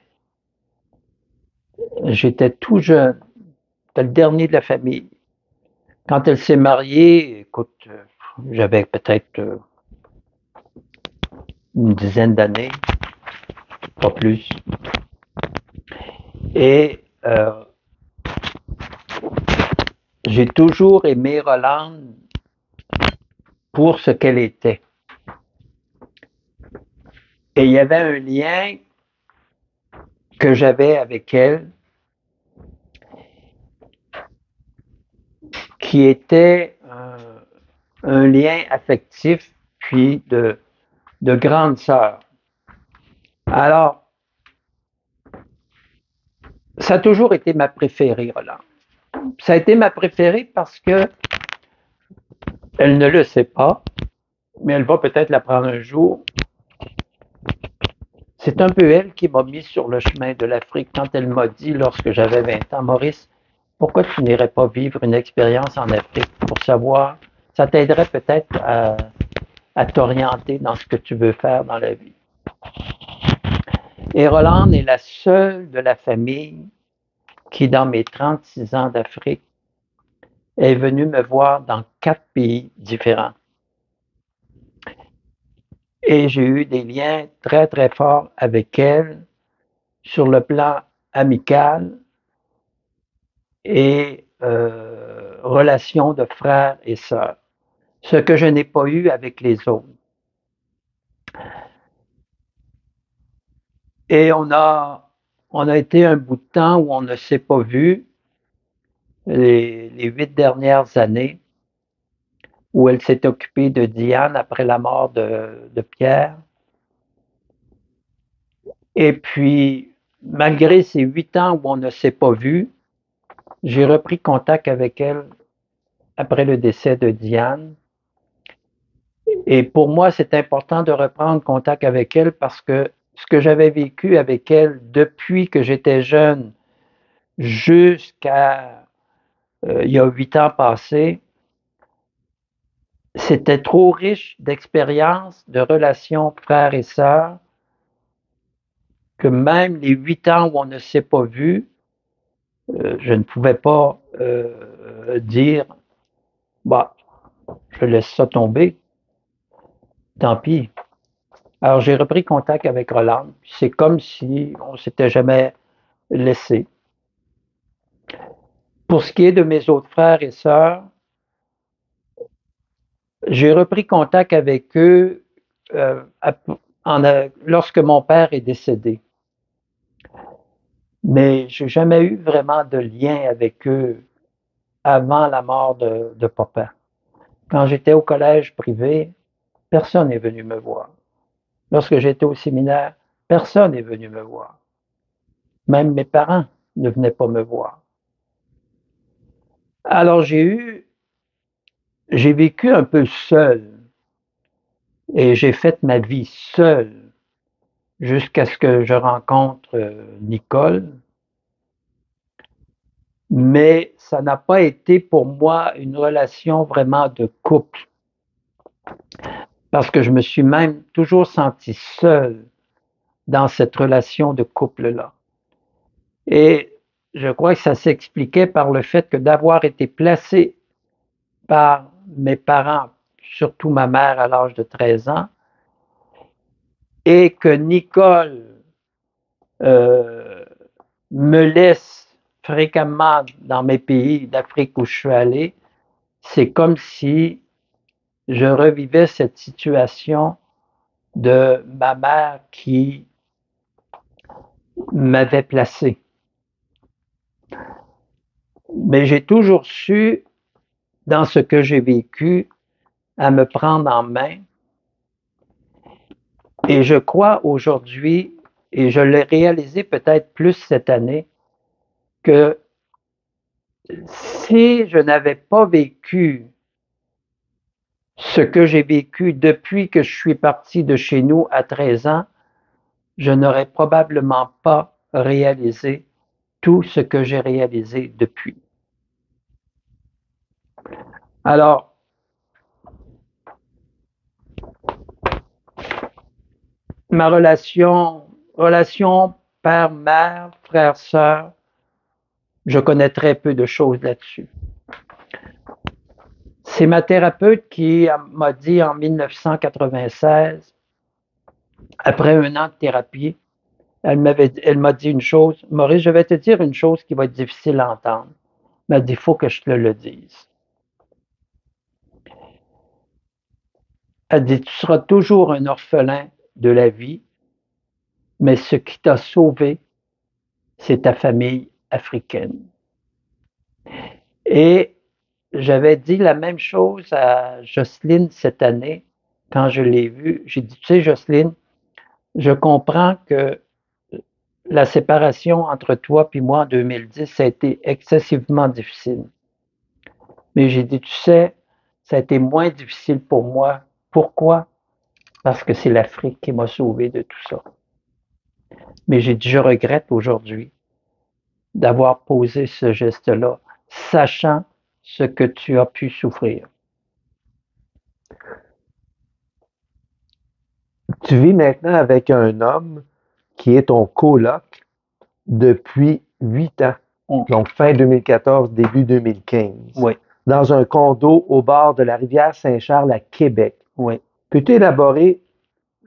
J'étais tout jeune, c'était le dernier de la famille. Quand elle s'est mariée, écoute, j'avais peut-être une dizaine d'années, pas plus. Et j'ai toujours aimé Rolande pour ce qu'elle était. Et il y avait un lien que j'avais avec elle qui était un lien affectif, puis de grande sœur. Alors, ça a toujours été ma préférée, Roland. Ça a été ma préférée parce que elle ne le sait pas, mais elle va peut-être l'apprendre un jour. C'est un peu elle qui m'a mis sur le chemin de l'Afrique quand elle m'a dit, lorsque j'avais 20 ans, Maurice, pourquoi tu n'irais pas vivre une expérience en Afrique pour savoir, ça t'aiderait peut-être à t'orienter dans ce que tu veux faire dans la vie. Et Rolande est la seule de la famille qui, dans mes 36 ans d'Afrique, est venue me voir dans 4 pays différents. Et j'ai eu des liens très, très forts avec elle sur le plan amical et relation de frères et sœurs, ce que je n'ai pas eu avec les autres. Et on a été un bout de temps où on ne s'est pas vu les 8 dernières années, où elle s'est occupée de Diane après la mort de Pierre. Et puis, malgré ces 8 ans où on ne s'est pas vu, j'ai repris contact avec elle après le décès de Diane. Et pour moi, c'est important de reprendre contact avec elle parce que ce que j'avais vécu avec elle depuis que j'étais jeune jusqu'à il y a 8 ans passés, c'était trop riche d'expériences, de relations frères et sœurs, que même les 8 ans où on ne s'est pas vu, je ne pouvais pas dire, bah, je laisse ça tomber, tant pis. Alors j'ai repris contact avec Rolande. C'est comme si on s'était jamais laissé. Pour ce qui est de mes autres frères et sœurs, j'ai repris contact avec eux lorsque mon père est décédé. Mais je n'ai jamais eu vraiment de lien avec eux avant la mort de papa. Quand j'étais au collège privé, personne n'est venu me voir. Lorsque j'étais au séminaire, personne n'est venu me voir. Même mes parents ne venaient pas me voir. Alors j'ai vécu un peu seul et j'ai fait ma vie seul jusqu'à ce que je rencontre Nicole. Mais ça n'a pas été pour moi une relation vraiment de couple. Parce que je me suis même toujours senti seul dans cette relation de couple-là. Et je crois que ça s'expliquait par le fait que d'avoir été placé par mes parents, surtout ma mère à l'âge de 13 ans, et que Nicole me laisse fréquemment dans mes pays d'Afrique où je suis allé, c'est comme si je revivais cette situation de ma mère qui m'avait placé. Mais j'ai toujours su, dans ce que j'ai vécu, à me prendre en main. Et je crois aujourd'hui, et je l'ai réalisé peut-être plus cette année, que si je n'avais pas vécu ce que j'ai vécu depuis que je suis parti de chez nous à 13 ans, je n'aurais probablement pas réalisé tout ce que j'ai réalisé depuis. Alors, ma relation père-mère, frère-sœur, je connais très peu de choses là-dessus. C'est ma thérapeute qui m'a dit en 1996, après 1 an de thérapie, elle m'a dit une chose, Maurice, je vais te dire une chose qui va être difficile à entendre. Elle m'a dit, il faut que je te le dise. Elle dit, tu seras toujours un orphelin de la vie mais ce qui t'a sauvé, c'est ta famille africaine. Et j'avais dit la même chose à Jocelyne cette année quand je l'ai vue. J'ai dit, tu sais, Jocelyne, je comprends que la séparation entre toi et moi en 2010, ça a été excessivement difficile. Mais j'ai dit, tu sais, ça a été moins difficile pour moi. Pourquoi? Parce que c'est l'Afrique qui m'a sauvé de tout ça. Mais j'ai dit, je regrette aujourd'hui d'avoir posé ce geste-là, sachant ce que tu as pu souffrir. Tu vis maintenant avec un homme qui est ton coloc depuis 8 ans, donc fin 2014, début 2015, Oui, dans un condo au bord de la rivière Saint-Charles à Québec. oui. Peux-tu élaborer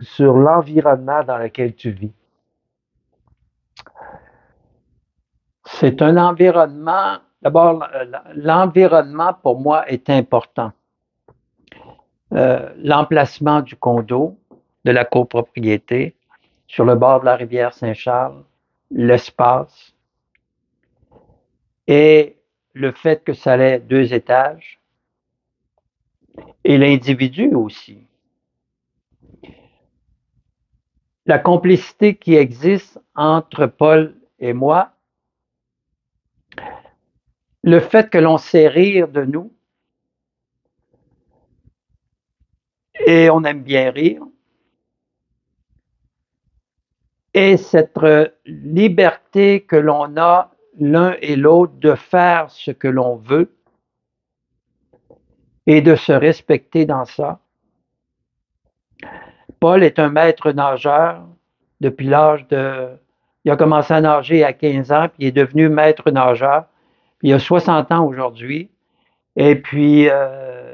sur l'environnement dans lequel tu vis? C'est un environnement, d'abord, l'environnement pour moi est important. L'emplacement du condo, de la copropriété, sur le bord de la rivière Saint-Charles, l'espace et le fait que ça ait 2 étages et l'individu aussi. La complicité qui existe entre Paul et moi, le fait que l'on sait rire de nous et on aime bien rire, et cette liberté que l'on a l'un et l'autre de faire ce que l'on veut et de se respecter dans ça. Paul est un maître nageur depuis l'âge de... Il a commencé à nager à 15 ans, puis il est devenu maître nageur. Puis il a 60 ans aujourd'hui. Et puis,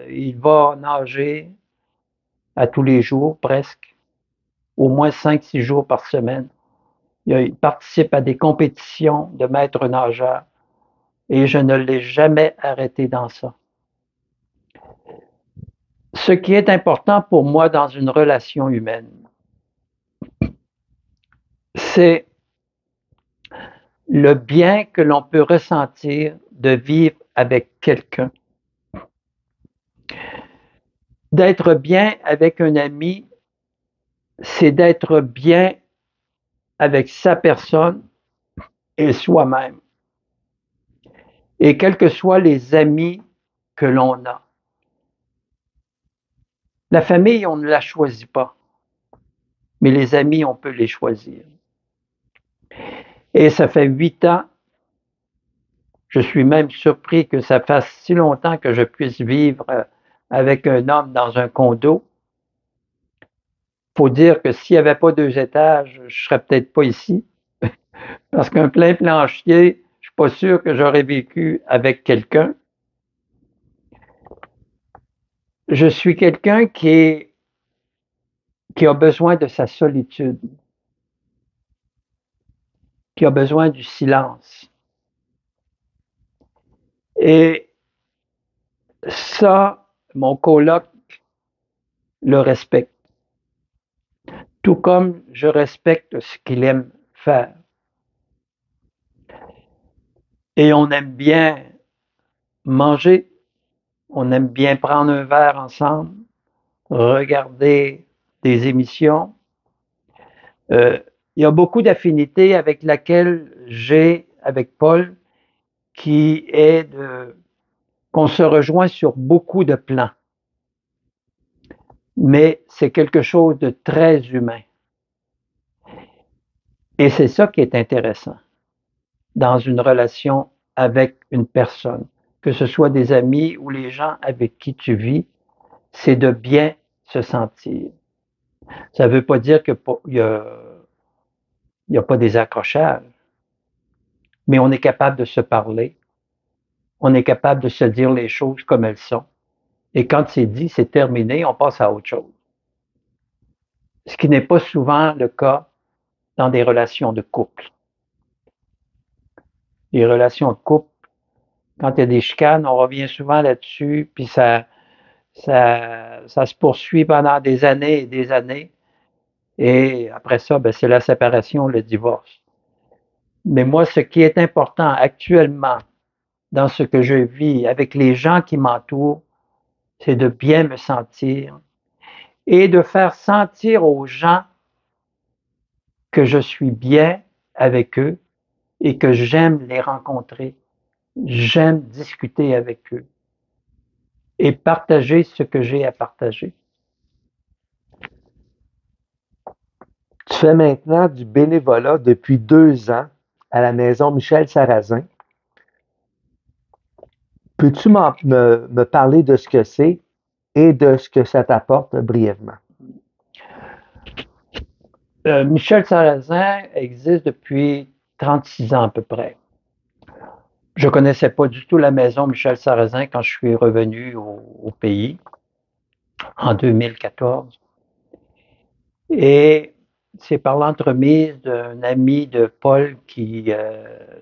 il va nager à tous les jours, presque, au moins 5-6 jours par semaine. Il participe à des compétitions de maître nageur et je ne l'ai jamais arrêté dans ça. Ce qui est important pour moi dans une relation humaine, c'est le bien que l'on peut ressentir de vivre avec quelqu'un. D'être bien avec un ami, c'est d'être bien avec sa personne et soi-même. Et quels que soient les amis que l'on a. La famille, on ne la choisit pas, mais les amis, on peut les choisir. Et ça fait 8 ans, je suis même surpris que ça fasse si longtemps que je puisse vivre avec un homme dans un condo. Il faut dire que s'il n'y avait pas 2 étages, je ne serais peut-être pas ici. Parce qu'un plein plancher, je ne suis pas sûr que j'aurais vécu avec quelqu'un. Je suis quelqu'un qui a besoin de sa solitude, qui a besoin du silence. Et ça, mon coloc le respecte. Tout comme je respecte ce qu'il aime faire. Et on aime bien manger, on aime bien prendre un verre ensemble, regarder des émissions. Il y a beaucoup d'affinités avec laquelle j'ai avec Paul, qui est qu'on se rejoint sur beaucoup de plans. Mais c'est quelque chose de très humain. Et c'est ça qui est intéressant dans une relation avec une personne, que ce soit des amis ou les gens avec qui tu vis, c'est de bien se sentir. Ça ne veut pas dire qu'il n'y a pas des accrochages, mais on est capable de se parler, on est capable de se dire les choses comme elles sont. Et quand c'est dit, c'est terminé, on passe à autre chose. Ce qui n'est pas souvent le cas dans des relations de couple. Les relations de couple, quand il y a des chicanes, on revient souvent là-dessus, puis ça se poursuit pendant des années et des années. Et après ça, ben, c'est la séparation, le divorce. Mais moi, ce qui est important actuellement dans ce que je vis avec les gens qui m'entourent, c'est de bien me sentir et de faire sentir aux gens que je suis bien avec eux et que j'aime les rencontrer, j'aime discuter avec eux et partager ce que j'ai à partager. Tu fais maintenant du bénévolat depuis 2 ans à la maison Michel Sarrazin. Peux-tu me parler de ce que c'est et de ce que ça t'apporte brièvement? Michel Sarrazin existe depuis 36 ans à peu près. Je ne connaissais pas du tout la maison Michel Sarrazin quand je suis revenu au pays en 2014. Et c'est par l'entremise d'un ami de Paul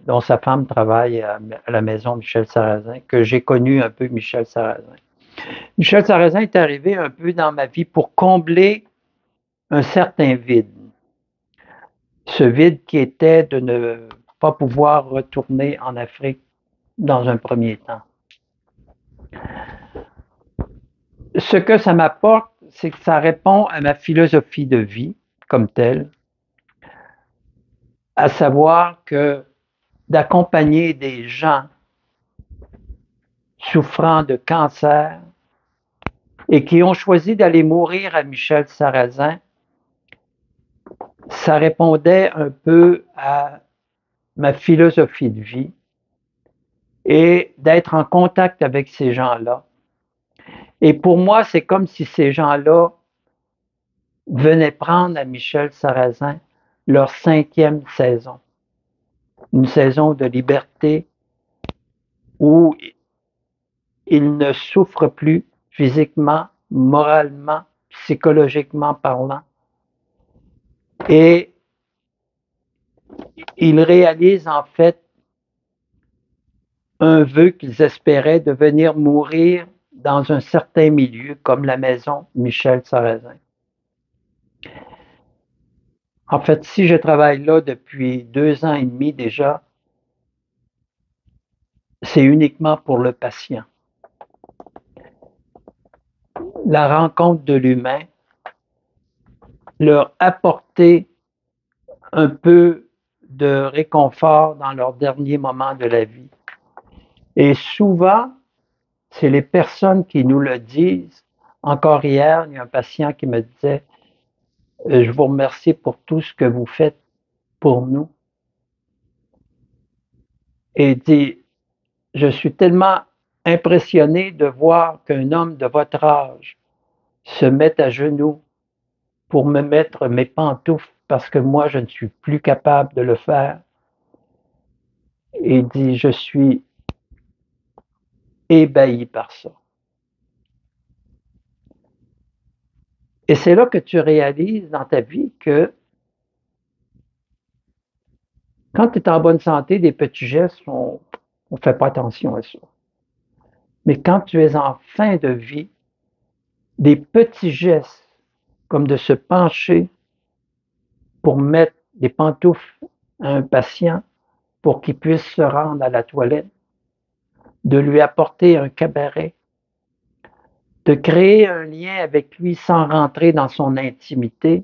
dont sa femme travaille à la maison Michel Sarrazin que j'ai connu un peu Michel Sarrazin. Michel Sarrazin est arrivé un peu dans ma vie pour combler un certain vide. Ce vide qui était de ne pas pouvoir retourner en Afrique dans un premier temps. Ce que ça m'apporte, c'est que ça répond à ma philosophie de vie comme telle, à savoir que d'accompagner des gens souffrant de cancer et qui ont choisi d'aller mourir à Michel Sarrazin, ça répondait un peu à ma philosophie de vie et d'être en contact avec ces gens-là. Et pour moi, c'est comme si ces gens-là venaient prendre à Michel Sarrazin leur 5e saison. Une saison de liberté où ils ne souffrent plus physiquement, moralement, psychologiquement parlant. Et ils réalisent en fait un vœu qu'ils espéraient de venir mourir dans un certain milieu comme la maison Michel Sarrazin. En fait, si je travaille là depuis 2 ans et demi déjà, c'est uniquement pour le patient. La rencontre de l'humain, leur apporter un peu de réconfort dans leurs derniers moments de la vie. Et souvent, c'est les personnes qui nous le disent. Encore hier, il y a un patient qui me disait je vous remercie pour tout ce que vous faites pour nous. Et il dit je suis tellement impressionné de voir qu'un homme de votre âge se mette à genoux pour me mettre mes pantoufles parce que moi, je ne suis plus capable de le faire. Et il dit, je suis ébahi par ça. Et c'est là que tu réalises dans ta vie que quand tu es en bonne santé, des petits gestes, on ne fait pas attention à ça. Mais quand tu es en fin de vie, des petits gestes comme de se pencher pour mettre des pantoufles à un patient pour qu'il puisse se rendre à la toilette, de lui apporter un cabaret, de créer un lien avec lui sans rentrer dans son intimité,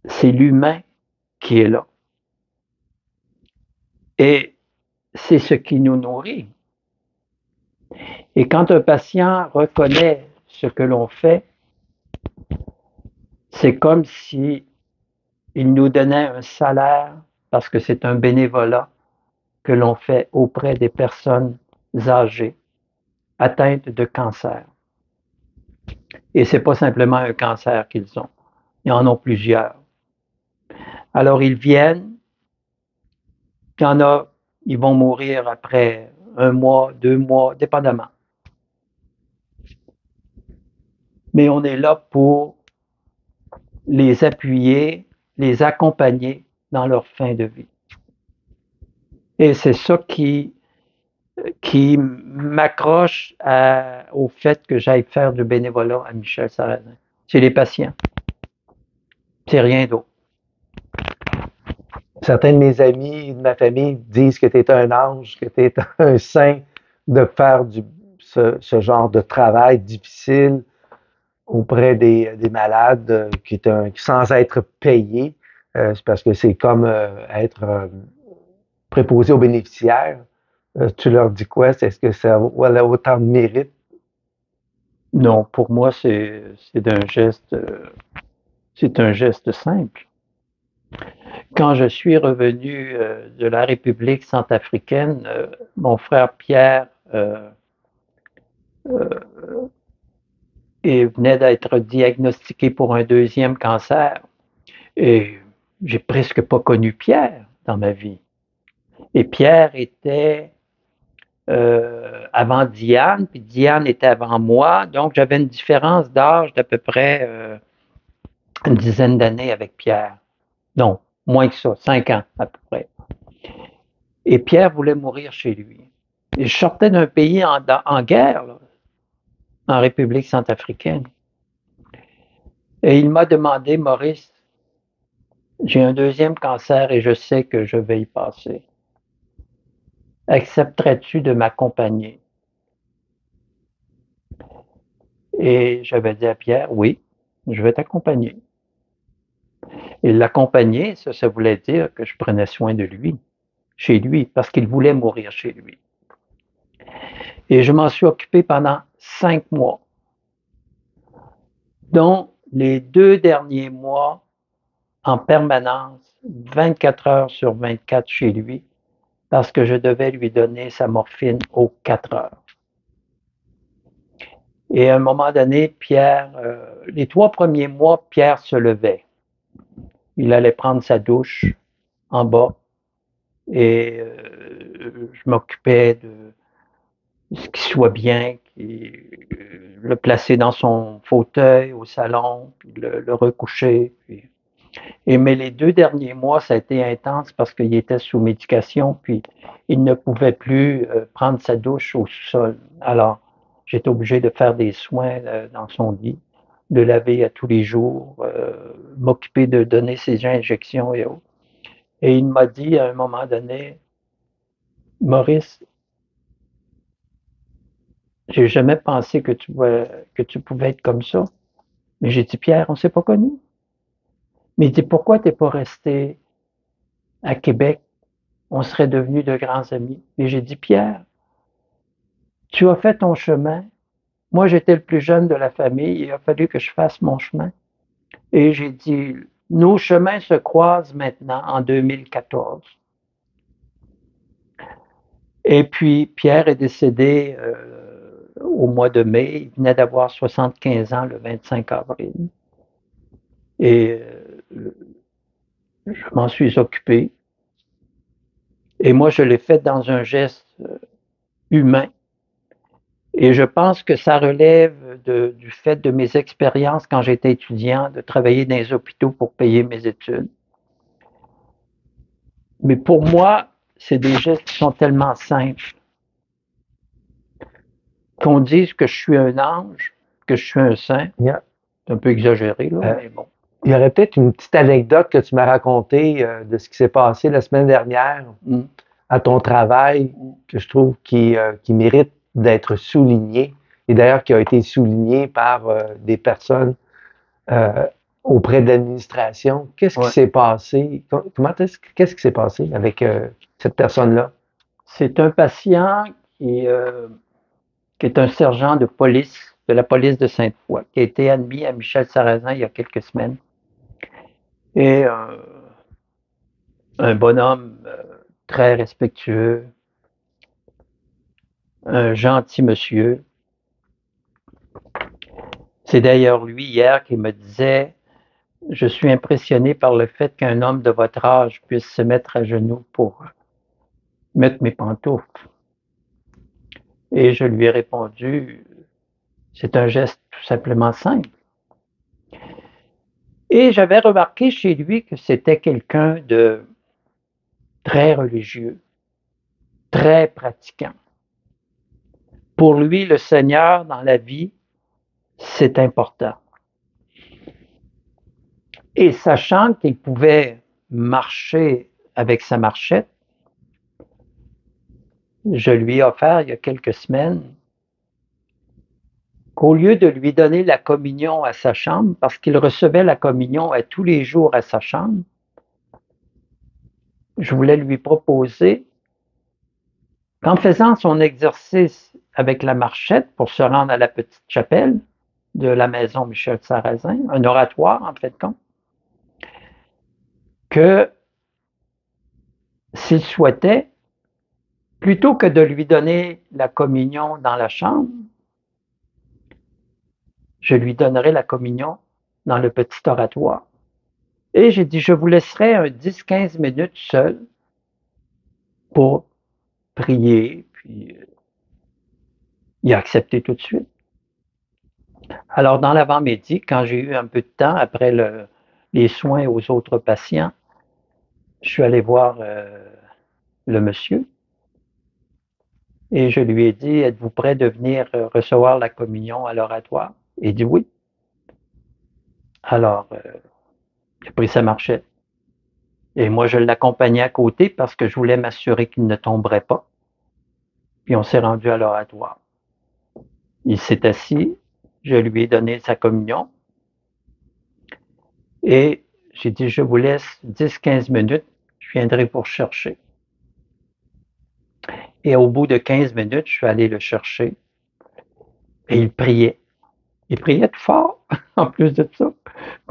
c'est l'humain qui est là. Et c'est ce qui nous nourrit. Et quand un patient reconnaît ce que l'on fait, c'est comme si il nous donnait un salaire parce que c'est un bénévolat que l'on fait auprès des personnes âgées atteintes de cancer. Et ce n'est pas simplement un cancer qu'ils ont, ils en ont plusieurs. Alors ils viennent, il y en a, ils vont mourir après 1 mois, 2 mois, dépendamment. Mais on est là pour les appuyer, les accompagner dans leur fin de vie. Et c'est ça qui m'accroche au fait que j'aille faire du bénévolat à Michel Sarrazin. C'est les patients. C'est rien d'autre. Certains de mes amis de ma famille disent que tu es un ange, que tu es un saint de faire ce genre de travail difficile auprès des malades sans être payé. C'est parce que c'est comme être préposé aux bénéficiaires. Tu leur dis quoi? Est-ce que ça a autant de mérite? Non, pour moi, c'est un geste simple. Quand je suis revenu de la République centrafricaine, mon frère Pierre venait d'être diagnostiqué pour un deuxième cancer. Et j'ai presque pas connu Pierre dans ma vie. Et Pierre était avant Diane, puis Diane était avant moi. Donc, j'avais une différence d'âge d'à peu près une dizaine d'années avec Pierre. Non, moins que ça, 5 ans à peu près. Et Pierre voulait mourir chez lui. Et je sortais d'un pays en guerre, là, en République centrafricaine. Et il m'a demandé, Maurice, j'ai un deuxième cancer et je sais que je vais y passer. Accepterais-tu de m'accompagner? Et j'avais dit à Pierre, oui, je vais t'accompagner. Et l'accompagner, ça voulait dire que je prenais soin de lui, chez lui, parce qu'il voulait mourir chez lui. Et je m'en suis occupé pendant 5 mois, dont les 2 derniers mois en permanence, 24 heures sur 24 chez lui, parce que je devais lui donner sa morphine aux 4 heures. Et à un moment donné, Pierre, les 3 premiers mois, Pierre se levait. Il allait prendre sa douche en bas et je m'occupais de ce qu'il soit bien, le placer dans son fauteuil au salon, puis le recoucher. Mais les 2 derniers mois, ça a été intense parce qu'il était sous médication, puis il ne pouvait plus prendre sa douche au sous-sol. Alors, j'étais obligé de faire des soins dans son lit, de laver à tous les jours, m'occuper de donner ses injections et autres. Et il m'a dit à un moment donné, Maurice, j'ai jamais pensé que tu pouvais être comme ça. Mais j'ai dit, Pierre, on s'est pas connus. Mais il dit, pourquoi t'es pas resté à Québec? On serait devenus de grands amis. Et j'ai dit, Pierre, tu as fait ton chemin. Moi, j'étais le plus jeune de la famille. Il a fallu que je fasse mon chemin. Et j'ai dit, nos chemins se croisent maintenant en 2014. Et puis, Pierre est décédé au mois de mai. Il venait d'avoir 75 ans le 25 avril. Et je m'en suis occupé. Et moi, je l'ai fait dans un geste humain. Et je pense que ça relève du fait de mes expériences quand j'étais étudiant, de travailler dans les hôpitaux pour payer mes études. Mais pour moi, c'est des gestes qui sont tellement simples. Qu'on dise que je suis un ange, que je suis un saint, c'est un peu exagéré, là, mais bon. Il y aurait peut-être une petite anecdote que tu m'as racontée de ce qui s'est passé la semaine dernière à ton travail, que je trouve qui mérite d'être souligné, et d'ailleurs qui a été souligné par des personnes auprès de l'administration. Qu'est-ce qui s'est passé? Qu'est-ce qui s'est passé avec cette personne-là? C'est un patient qui est un sergent de police, de la police de Sainte-Foy, qui a été admis à Michel-Sarrazin il y a quelques semaines. Et un bonhomme très respectueux, un gentil monsieur. C'est d'ailleurs lui hier qui me disait, je suis impressionné par le fait qu'un homme de votre âge puisse se mettre à genoux pour mettre mes pantoufles. Et je lui ai répondu, c'est un geste tout simplement simple. Et j'avais remarqué chez lui que c'était quelqu'un de très religieux, très pratiquant. Pour lui, le Seigneur dans la vie, c'est important. Et sachant qu'il pouvait marcher avec sa marchette, je lui ai offert il y a quelques semaines qu'au lieu de lui donner la communion à sa chambre, parce qu'il recevait la communion à tous les jours à sa chambre, je voulais lui proposer qu'en faisant son exercice avec la marchette pour se rendre à la petite chapelle de la maison Michel Sarrazin, un oratoire en fait de compte, que s'il souhaitait, plutôt que de lui donner la communion dans la chambre, je lui donnerai la communion dans le petit oratoire. Et j'ai dit, je vous laisserai un 10-15 minutes seul pour prier, puis il a accepté tout de suite. Alors, dans l'avant-midi, quand j'ai eu un peu de temps après les soins aux autres patients, je suis allé voir le monsieur et je lui ai dit, êtes-vous prêt de venir recevoir la communion à l'oratoire? Il dit oui. Alors, il a pris sa marchette. Et moi, je l'accompagnais à côté parce que je voulais m'assurer qu'il ne tomberait pas. Puis on s'est rendu à l'oratoire. Il s'est assis, je lui ai donné sa communion et j'ai dit, je vous laisse 10-15 minutes, je viendrai pour chercher. Et au bout de 15 minutes, je suis allé le chercher et il priait. Il priait tout fort, en plus de ça.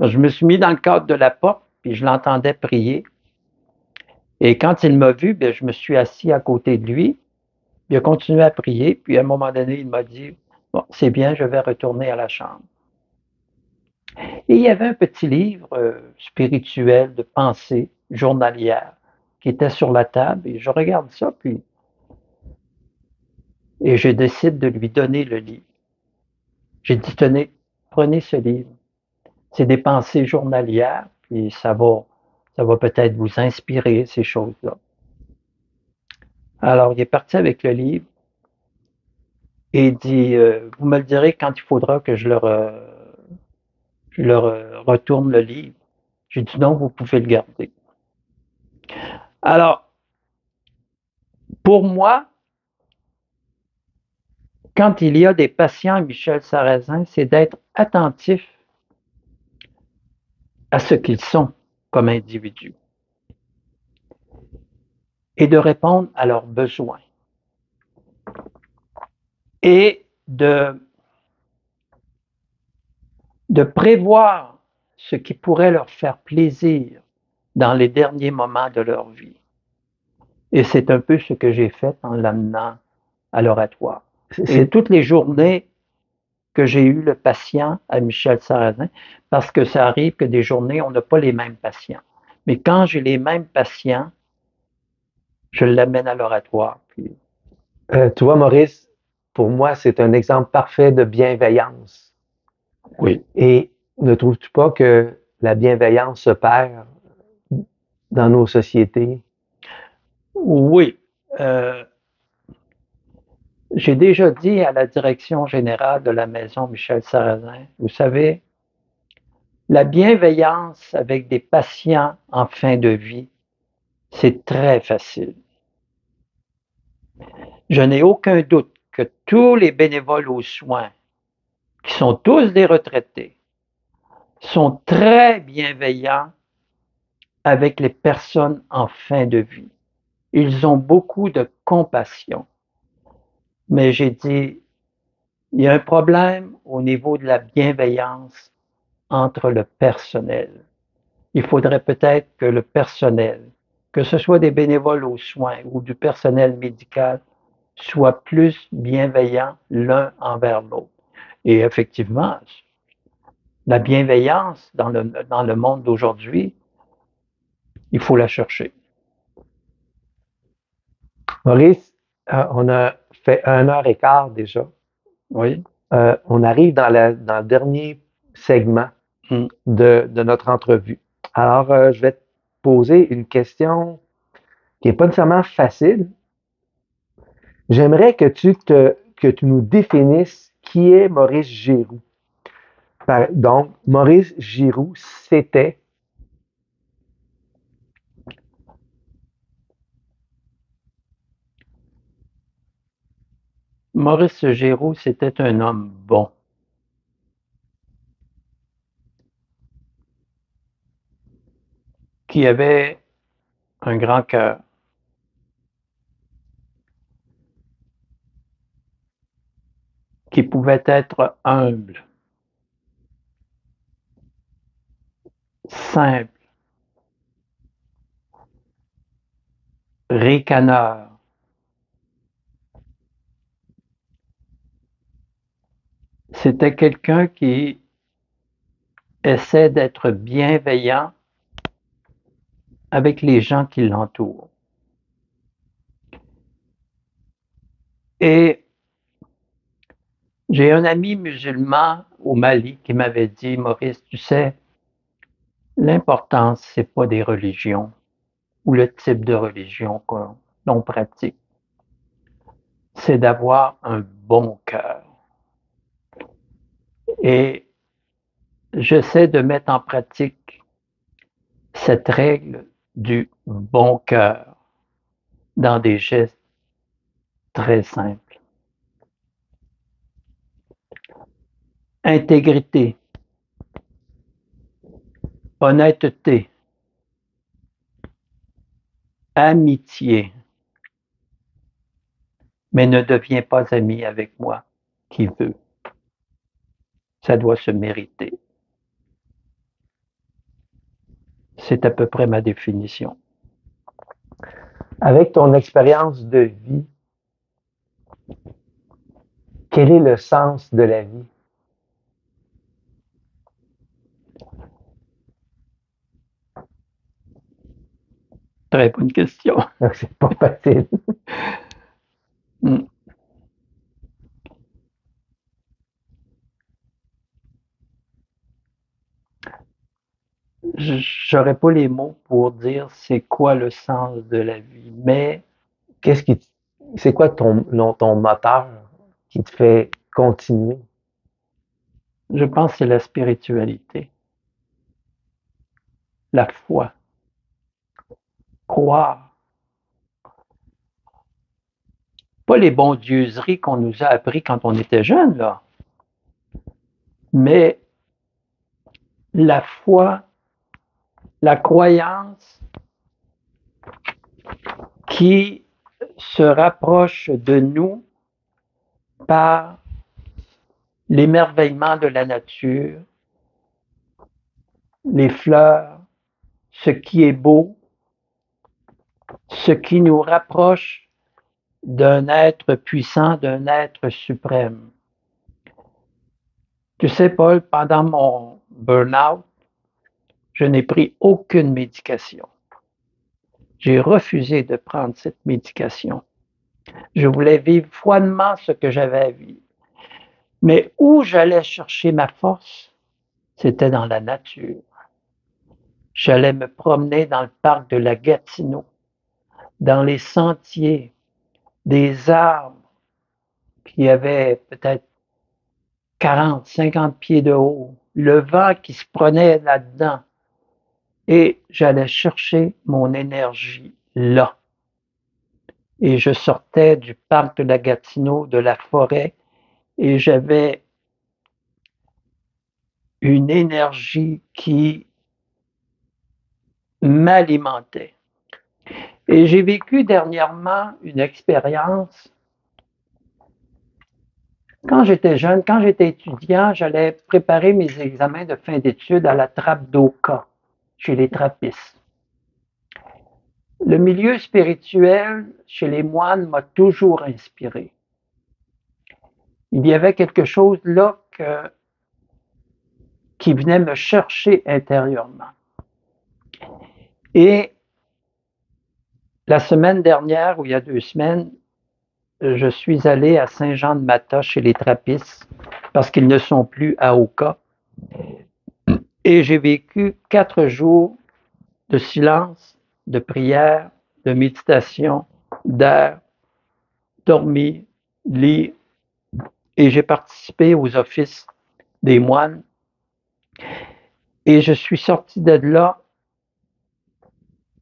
Je me suis mis dans le cadre de la porte, puis je l'entendais prier. Et quand il m'a vu, bien, je me suis assis à côté de lui. Il a continué à prier, puis à un moment donné, il m'a dit, bon, c'est bien, je vais retourner à la chambre. Et il y avait un petit livre spirituel de pensée journalière qui était sur la table, et je regarde ça, puis et je décide de lui donner le livre. J'ai dit, tenez, prenez ce livre. C'est des pensées journalières, puis ça va peut-être vous inspirer, ces choses-là. Alors, il est parti avec le livre et il dit, vous me le direz quand il faudra que je leur retourne le livre. J'ai dit, non, vous pouvez le garder. Alors, pour moi, quand il y a des patients, Michel Sarrazin, c'est d'être attentif à ce qu'ils sont comme individus et de répondre à leurs besoins et de prévoir ce qui pourrait leur faire plaisir dans les derniers moments de leur vie. Et c'est un peu ce que j'ai fait en l'amenant à l'oratoire. Et toutes les journées que j'ai eu le patient à Michel Sarrazin, parce que ça arrive que des journées, on n'a pas les mêmes patients. Mais quand j'ai les mêmes patients, je l'amène à l'oratoire. Puis... Tu vois, Maurice, pour moi, c'est un exemple parfait de bienveillance. Oui. Et ne trouves-tu pas que la bienveillance se perd dans nos sociétés? Oui. J'ai déjà dit à la direction générale de la maison Michel Sarrazin, vous savez, la bienveillance avec des patients en fin de vie, c'est très facile. Je n'ai aucun doute que tous les bénévoles aux soins, qui sont tous des retraités, sont très bienveillants avec les personnes en fin de vie. Ils ont beaucoup de compassion. Mais j'ai dit, il y a un problème au niveau de la bienveillance entre le personnel. Il faudrait peut-être que le personnel, que ce soit des bénévoles aux soins ou du personnel médical, soit plus bienveillant l'un envers l'autre. Et effectivement, la bienveillance dans le monde d'aujourd'hui, il faut la chercher. Maurice, on a fait 1h15 déjà. Oui. On arrive dans le dernier segment de notre entrevue. Alors, je vais te poser une question qui n'est pas nécessairement facile. J'aimerais que tu nous définisses qui est Maurice Giroux. Donc, Maurice Giroux, c'était Maurice Géroux, c'était un homme bon. Qui avait un grand cœur. Qui pouvait être humble, simple, ricaneur. C'était quelqu'un qui essaie d'être bienveillant avec les gens qui l'entourent. Et j'ai un ami musulman au Mali qui m'avait dit, Maurice, tu sais, l'important, c'est pas des religions ou le type de religion qu'on pratique. C'est d'avoir un bon cœur. Et j'essaie de mettre en pratique cette règle du bon cœur dans des gestes très simples. Intégrité, honnêteté, amitié, mais ne deviens pas ami avec moi qui veut. Ça doit se mériter. C'est à peu près ma définition. Avec ton expérience de vie, quel est le sens de la vie? Très bonne question. C'est pas facile. J'aurais pas les mots pour dire c'est quoi le sens de la vie, mais C'est quoi ton moteur qui te fait continuer? je pense que c'est la spiritualité, la foi, croire. Pas les bondieuseries qu'on nous a appris quand on était jeune, là, mais la foi, la croyance qui se rapproche de nous par l'émerveillement de la nature, les fleurs, ce qui est beau, ce qui nous rapproche d'un être puissant, d'un être suprême. Tu sais, Paul, pendant mon burn-out, je n'ai pris aucune médication. J'ai refusé de prendre cette médication. Je voulais vivre froidement ce que j'avais à vivre. Mais où j'allais chercher ma force, c'était dans la nature. J'allais me promener dans le parc de la Gatineau, dans les sentiers, des arbres qui avaient peut-être 40, 50 pieds de haut, le vent qui se prenait là-dedans. Et j'allais chercher mon énergie là. Et je sortais du parc de la Gatineau, de la forêt, et j'avais une énergie qui m'alimentait. Et j'ai vécu dernièrement une expérience. Quand j'étais jeune, quand j'étais étudiant, j'allais préparer mes examens de fin d'études à la trappe d'Oka, chez les trappistes. Le milieu spirituel chez les moines m'a toujours inspiré. Il y avait quelque chose là qui venait me chercher intérieurement. Et la semaine dernière, ou il y a 2 semaines, je suis allé à Saint-Jean-de-Mata chez les trappistes parce qu'ils ne sont plus à Oka. Et j'ai vécu 4 jours de silence, de prière, de méditation, d'air, dormir, lire. Et j'ai participé aux offices des moines. Et je suis sorti de là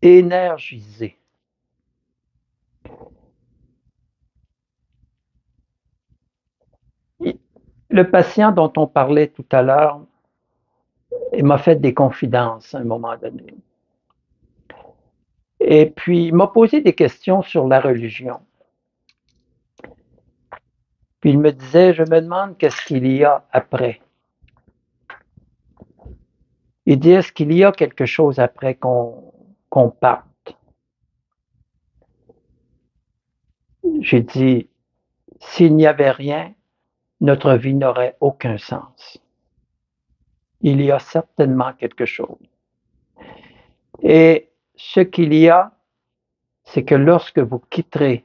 énergisé. Le patient dont on parlait tout à l'heure, il m'a fait des confidences à un moment donné. Et puis, il m'a posé des questions sur la religion. Puis il me disait, je me demande qu'est-ce qu'il y a après. Il dit, est-ce qu'il y a quelque chose après qu'on parte? J'ai dit, s'il n'y avait rien, notre vie n'aurait aucun sens. Il y a certainement quelque chose. Et ce qu'il y a, c'est que lorsque vous quitterez,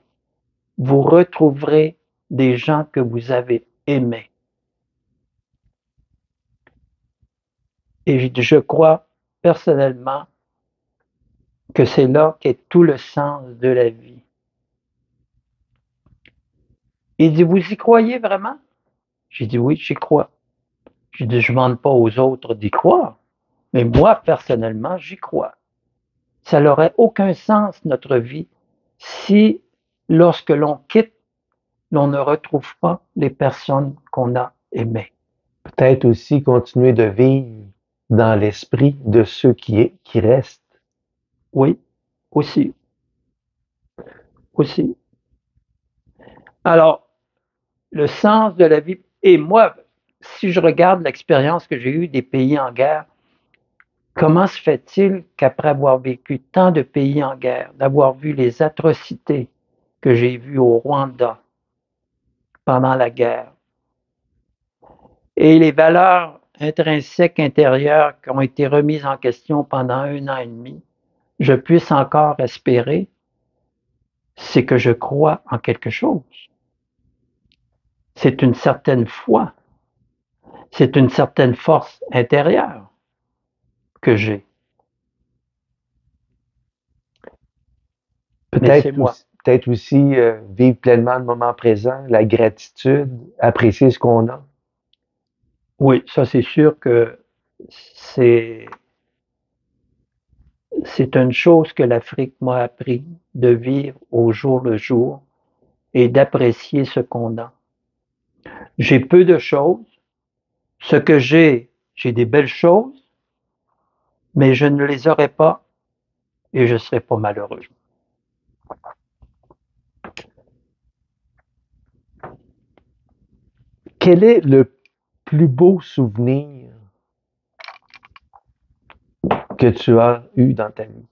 vous retrouverez des gens que vous avez aimés. Et je crois personnellement que c'est là qu'est tout le sens de la vie. Il dit, vous y croyez vraiment? J'ai dit, oui, j'y crois. J'ai dit, je ne demande pas aux autres d'y croire, mais moi, personnellement, j'y crois. Ça n'aurait aucun sens, notre vie, si, lorsque l'on quitte, l'on ne retrouve pas les personnes qu'on a aimées. Peut-être aussi continuer de vivre dans l'esprit de ceux qui restent. Oui, aussi, aussi. Alors, le sens de la vie, et moi, si je regarde l'expérience que j'ai eue des pays en guerre, comment se fait-il qu'après avoir vécu tant de pays en guerre, d'avoir vu les atrocités que j'ai vues au Rwanda pendant la guerre, et les valeurs intrinsèques intérieures qui ont été remises en question pendant 1 an et demi, je puisse encore espérer, c'est que je crois en quelque chose. C'est une certaine foi, c'est une certaine force intérieure que j'ai. Mais c'est moi. Peut-être aussi vivre pleinement le moment présent, la gratitude, apprécier ce qu'on a. Oui, ça c'est sûr que c'est c'est une chose que l'Afrique m'a appris, de vivre au jour le jour et d'apprécier ce qu'on a. J'ai peu de choses. Ce que j'ai des belles choses, mais je ne les aurais pas et je ne serais pas malheureux. Quel est le plus beau souvenir que tu as eu dans ta vie?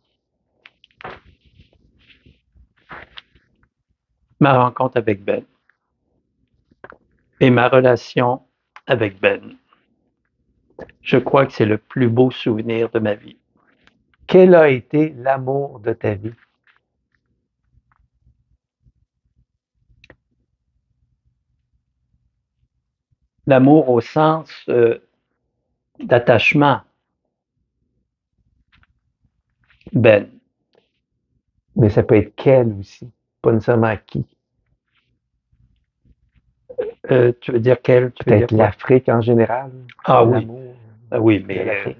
Ma rencontre avec Ben et ma relation avec Ben. Je crois que c'est le plus beau souvenir de ma vie. Quel a été l'amour de ta vie? L'amour au sens d'attachement. Ben, Mais ça peut être quel aussi, pas nécessairement qui. tu veux dire quel? Tu veux dire Peut-être quoi? l'Afrique en général, Ah oui, l'amour oui, de mais l'Afrique.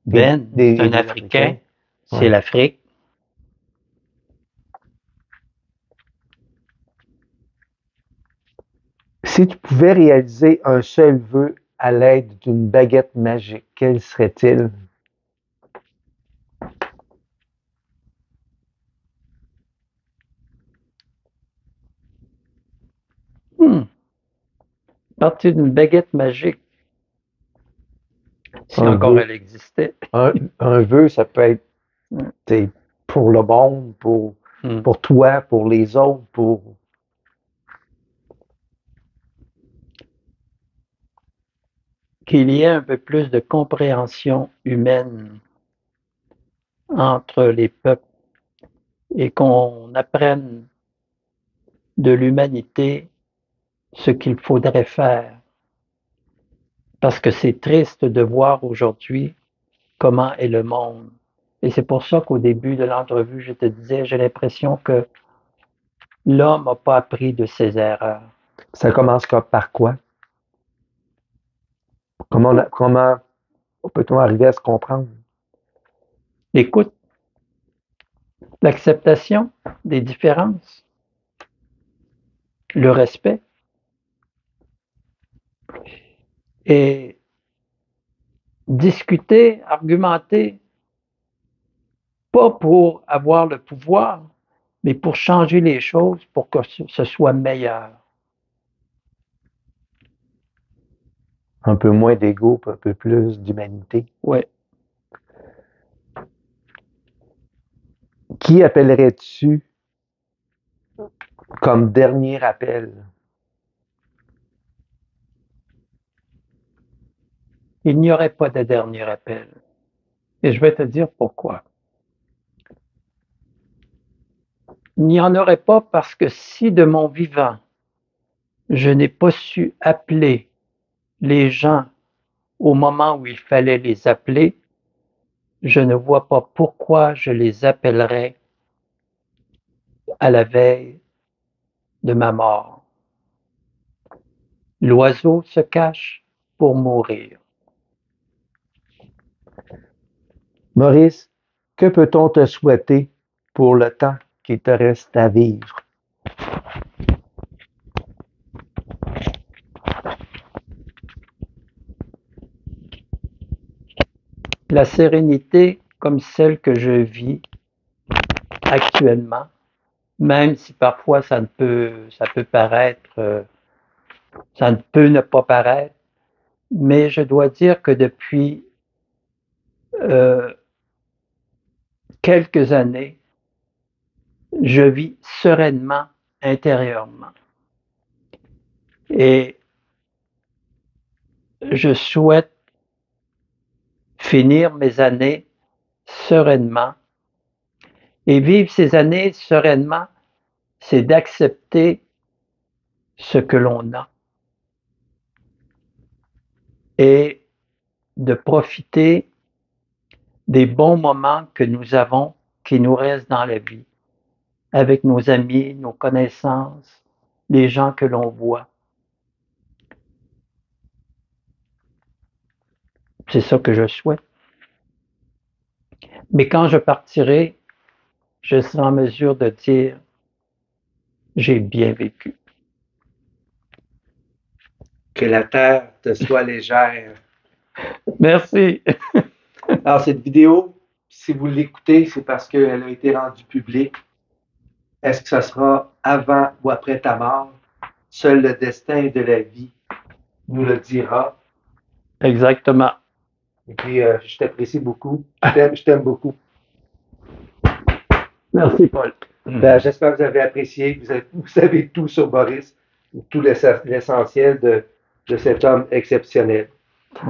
Ben, c'est un Des Africain, Africains. c'est Ouais. l'Afrique. Si tu pouvais réaliser un seul vœu à l'aide d'une baguette magique, quel serait-il? À partir d'une baguette magique, si Un encore vœu. elle existait. Un vœu, ça peut être Hmm. t'sais, pour le monde, pour toi, pour les autres, pour... Qu'il y ait un peu plus de compréhension humaine entre les peuples et qu'on apprenne de l'humanité ce qu'il faudrait faire. Parce que c'est triste de voir aujourd'hui comment est le monde. Et c'est pour ça qu'au début de l'entrevue, je te disais, j'ai l'impression que l'homme n'a pas appris de ses erreurs. Ça commence par quoi? Comment peut-on arriver à se comprendre? L'écoute, l'acceptation des différences, le respect. Et discuter, argumenter, pas pour avoir le pouvoir, mais pour changer les choses, pour que ce soit meilleur. Un peu moins d'ego, un peu plus d'humanité. Oui. Qui appellerais-tu comme dernier appel? Il n'y aurait pas de dernier appel. Et je vais te dire pourquoi. Il n'y en aurait pas parce que si de mon vivant, je n'ai pas su appeler les gens au moment où il fallait les appeler, je ne vois pas pourquoi je les appellerais à la veille de ma mort. L'oiseau se cache pour mourir. Maurice, que peut-on te souhaiter pour le temps qui te reste à vivre? La sérénité comme celle que je vis actuellement, même si parfois ça peut paraître, ça ne peut ne pas paraître, mais je dois dire que depuis euh, quelques années, je vis sereinement intérieurement. Et je souhaite finir mes années sereinement. Et vivre ces années sereinement, c'est d'accepter ce que l'on a et de profiter des bons moments que nous avons, qui nous restent dans la vie, avec nos amis, nos connaissances, les gens que l'on voit. C'est ça que je souhaite. Mais quand je partirai, je serai en mesure de dire, j'ai bien vécu. Que la terre te soit légère. Merci. Alors, cette vidéo, si vous l'écoutez, c'est parce qu'elle a été rendue publique. Est-ce que ça sera avant ou après ta mort? Seul le destin de la vie nous le dira. Exactement. Et puis, je t'apprécie beaucoup. Je t'aime beaucoup. Merci, Paul. Ben, j'espère que vous avez apprécié. Vous savez tout sur Boris, tout l'essentiel de cet homme exceptionnel.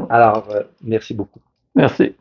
Alors, merci beaucoup. Merci.